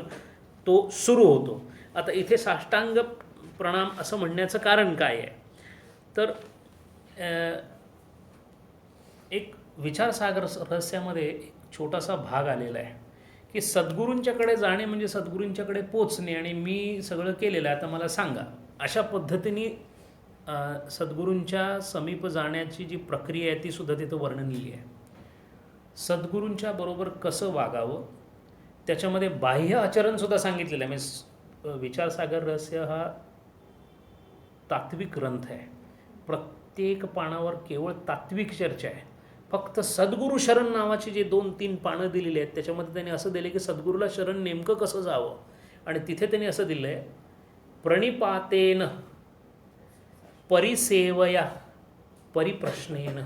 तो सुरू होतो. आता इथे साष्टांग प्रणाम असं म्हणण्याचं कारण काय आहे, तर एक विचारसागर रहस्यामध्ये एक छोटासा भाग आलेला आहे की सद्गुरूंच्याकडे जाणे म्हणजे सद्गुरूंच्याकडे पोचणे आणि मी सगळं केलेलं आहे आता मला सांगा, अशा पद्धतीने सद्गुरूंच्या समीप जाण्याची जी प्रक्रिया आहे ती सुद्धा तिथं वर्णनलेली आहे. सद्गुरूंच्या बरोबर कसं वागावं त्याच्यामध्ये बाह्य आचरणसुद्धा सांगितलेलं आहे. म्हणजे विचारसागर रहस्य हा तात्विक ग्रंथ आहे. प्रत्येक पानावर केवळ तात्विक चर्चा आहे. फक्त सद्गुरू शरण नावाची जे 2-3 पानं दिलेली आहेत त्याच्यामध्ये त्यांनी असं दिलं की सद्गुरूला शरण नेमकं कसं जावं. आणि तिथे त्यांनी असं दिलं आहे, प्रणिपातेन परिसेवया परिप्रश्नेन.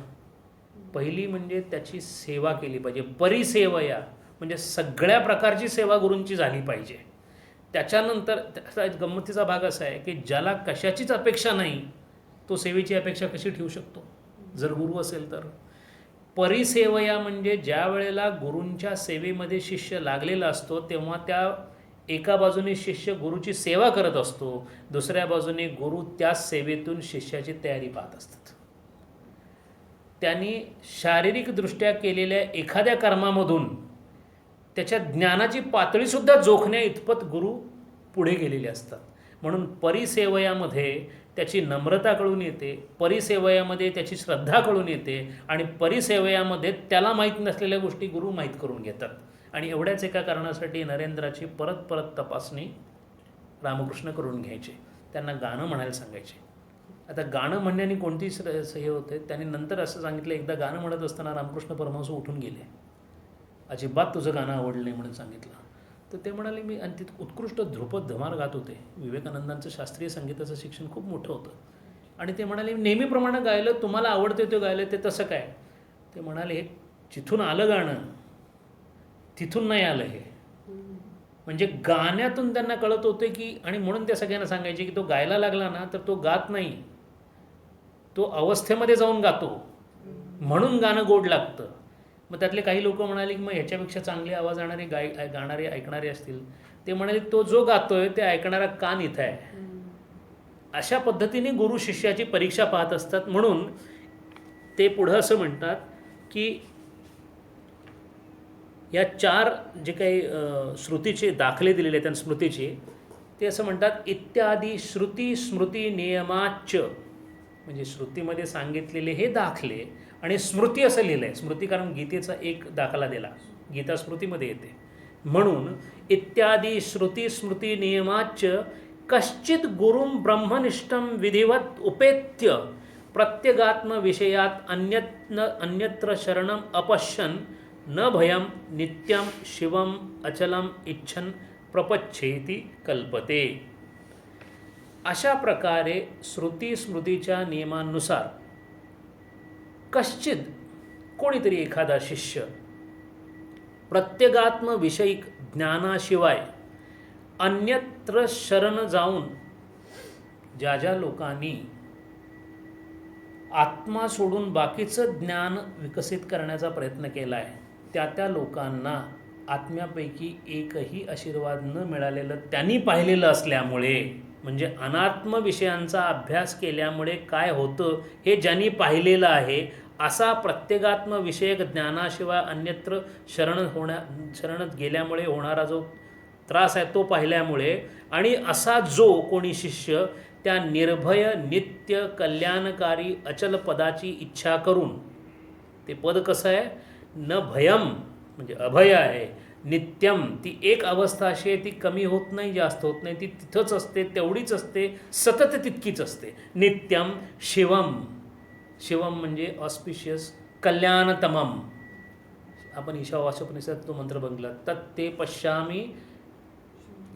पहिली म्हणजे त्याची सेवा केली पाहिजे. परिसेवया म्हणजे सगळ्या प्रकारची सेवा गुरूंची झाली पाहिजे. त्याच्यानंतर त्याचा गंमतीचा भाग असा आहे की ज्याला कशाचीच अपेक्षा नाही तो सेवेची अपेक्षा कशी ठेवू शकतो जर गुरु असेल तर. परिसेवया म्हणजे ज्या वेळेला गुरूंच्या सेवेमध्ये शिष्य लागलेला असतो तेव्हा त्या एका बाजूने शिष्य गुरुची सेवा करत असतो, दुसऱ्या बाजूने गुरु त्या सेवेतून शिष्याची तयारी पाहत असतात. त्यांनी शारीरिकदृष्ट्या केलेल्या एखाद्या कर्मामधून त्याच्या ज्ञानाची पातळीसुद्धा जोखण्या इतपत गुरु पुढे गेलेले असतात. म्हणून परिसेवयामध्ये त्याची नम्रता कळून येते, परिसेवयामध्ये त्याची श्रद्धा कळून येते आणि परिसेवयामध्ये त्याला माहीत नसलेल्या गोष्टी गुरु माहीत करून घेतात. आणि एवढ्याच एका कारणासाठी नरेंद्राची परत परत तपासणी रामकृष्ण करून घ्यायचे. त्यांना गाणं म्हणायला सांगायचे. आता गाणं म्हणण्याने कोणती हे होते, त्यांनी नंतर असं सांगितलं, एकदा गाणं म्हणत असताना रामकृष्ण परमहंस उठून गेले, अजिबात तुझं गाणं आवडलं नाही म्हणून सांगितलं. तर ते म्हणाले मी, आणि तिथं उत्कृष्ट ध्रुपद धमाल गात होते. विवेकानंदांचं शास्त्रीय संगीताचं शिक्षण खूप मोठं होतं. आणि ते म्हणाले नेहमीप्रमाणे गायलं, तुम्हाला आवडते ते गायलं, ते तसं काय. ते म्हणाले जिथून आलं गाणं तिथून नाही आलं हे. म्हणजे गाण्यातून त्यांना कळत होते की, आणि म्हणून ते सगळ्यांना सांगायचे की तो गायला लागला ना तर तो गात नाही, तो अवस्थेमध्ये जाऊन गातो, म्हणून गाणं गोड लागतं. मग त्यातले काही लोक म्हणाले की मग ह्याच्यापेक्षा चांगले आवाज आणणारे गाणारे ऐकणारे असतील. ते म्हणाले तो जो गातोय ते ऐकणारा कान इथं आहे. अशा पद्धतीने गुरु शिष्याची परीक्षा पाहत असतात. म्हणून ते पुढं असं म्हणतात की या 4 जे काही श्रुतीचे दाखले दिलेले आहेत स्मृतीचे, ते असं म्हणतात इत्यादी श्रुती स्मृती नियमाच. म्हणजे श्रुतीमध्ये सांगितलेले हे दाखले आणि स्मृती असं लिहिलं आहे. स्मृती कारण गीतेचा एक दाखला दिला, गीता स्मृतीमध्ये येते. म्हणून इत्यादी श्रुती स्मृती नियमाच कश्चित गुरुं ब्रह्मनिष्ठं विधिवत उपेत्य प्रत्यगात्म विषयात अन्यत्र शरणम अपश्यन न भयम नित्यम शिवम अचलम इच्छन प्रपच्छेती कल्पते. अशा प्रकारे श्रुती स्मृतीच्या नियमांनुसार कश्चित कोणीतरी एखादा शिष्य प्रत्यगात्म विषयिक ज्ञानाशिवाय अन्यत्र शरण जाऊन, ज्या ज्या लोकांनी आत्मा सोडून बाकीचं ज्ञान विकसित करण्याचा प्रयत्न केला आहे त्या लोकांना आत्म्यापैकी एकही आशीर्वाद न मिळालेलं त्यांनी पाहिलेलं असल्यामुळे, म्हणजे अनात्म विषयांचा अभ्यास केल्यामुळे काय होतं हे ज्यांनी पाहिलेलं आहे, असा प्रत्येगात्म विषयक ज्ञानाशिवाय अन्यत्र शरणत गेल्यामुळे होणारा जो त्रास आहे तो पाहिल्यामुळे, आणि असा जो कोणी शिष्य त्या निर्भय नित्य कल्याणकारी अचल पदाची इच्छा करून, ते पद कसं आहे, न भयम म्हणजे अभय आहे, नित्यम ती एक अवस्था अशी आहे ती कमी होत नाही जास्त होत नाही, ती तिथंच असते, तेवढीच असते, सतत तितकीच असते. नित्यम शिवम, शिवम म्हणजे ऑस्पिशियस, कल्याणतमम. आपण ईशावास्योपनिषदात तो मंत्र बघला, तत्ते पश्यामी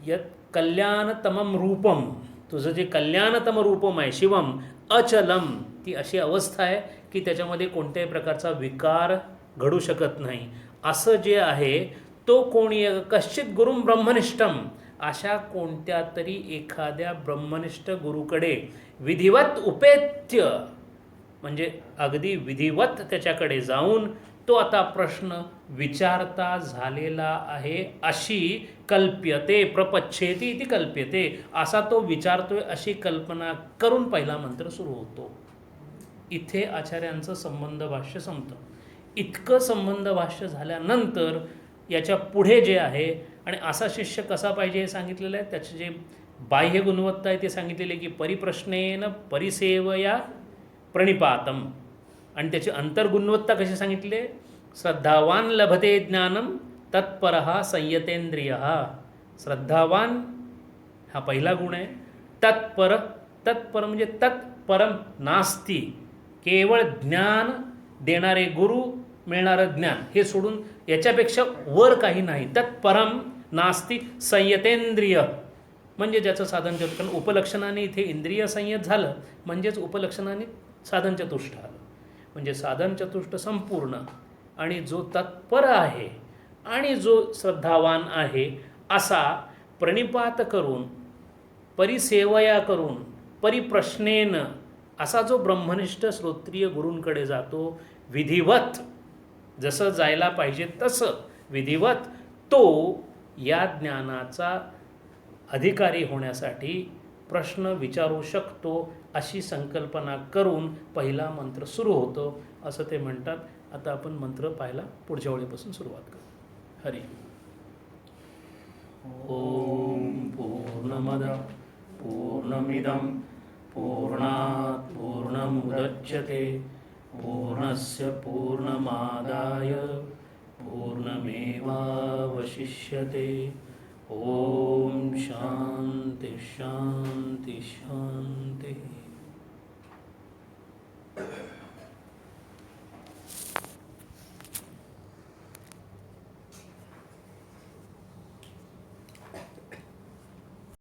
यत कल्याणतमम रूपम, तुझं जे कल्याणतम रूपम आहे शिवम, अचलम ती अशी अवस्था आहे की त्याच्यामध्ये कोणत्याही प्रकारचा विकार घडू शकत नाही. असं जे आहे तो कोणी कश्चित गुरुं ब्रह्मनिष्ठम, अशा कोणत्या तरी एखाद्या ब्रह्मनिष्ठ गुरुकडे विधिवत उपेत्य म्हणजे अगदी विधिवत त्याच्याकडे जाऊन तो आता प्रश्न विचारता झालेला आहे अशी कल्प्यते, प्रपच्छेती इति कल्प्यते, असा तो विचारतोय अशी कल्पना करून पहिला मंत्र सुरू होतो. इथे आचार्यांचं संबंध भाष्य संपतं. इतकं संबंध भाष्य झाल्यानंतर याच्या पुढे जे आहे, आणि असा शिष्य कसा पाहिजे हे सांगितलेलं आहे. त्याचे जे बाह्य गुणवत्ता आहे ते सांगितलेले की परिप्रश्नेन परिसेवया प्रणिपातम, आणि त्याची अंतर्गुणवत्ता कशी सांगितले, श्रद्धावान लभते ज्ञानम तत्परः संयतेंद्रियः. श्रद्धावान हा पहिला गुण आहे. तत्पर, तत्पर म्हणजे तत्परम नास्ती, केवळ ज्ञान देणारे गुरु, मिळणारं ज्ञान, हे सोडून याच्यापेक्षा वर काही नाही. त्यात परम नास्ति संयतेंद्रिय, म्हणजे ज्याचं साधन चतुष्ट. कारण उपलक्षणाने इथे इंद्रिय संयत झालं म्हणजेच उपलक्षणाने साधन चतुष्ट आलं. म्हणजे साधन चतुष्ट संपूर्ण आणि जो तत्पर आहे आणि जो श्रद्धावान आहे असा प्रणिपात करून, परिसेवया करून, परिप्रश्नेन असा जो ब्रह्मनिष्ठ श्रोत्रिय गुरूंकडे जातो, विधिवत जसं जायला पाहिजे तसं विधिवत, तो या ज्ञानाचा अधिकारी होण्यासाठी प्रश्न विचारू शकतो अशी संकल्पना करून पहिला मंत्र सुरू होतो असं ते म्हणतात. आता आपण मंत्र पाहायला पुढच्या वेळेपासून सुरुवात करू. हरी ओम. पूर्णमद पूर्णमिदं पूर्णात् पूर्णमुदच्यते पूर्णस्य पूर्णमादाय पूर्णमेवावशिष्यते. ओम शांति शांति शांति.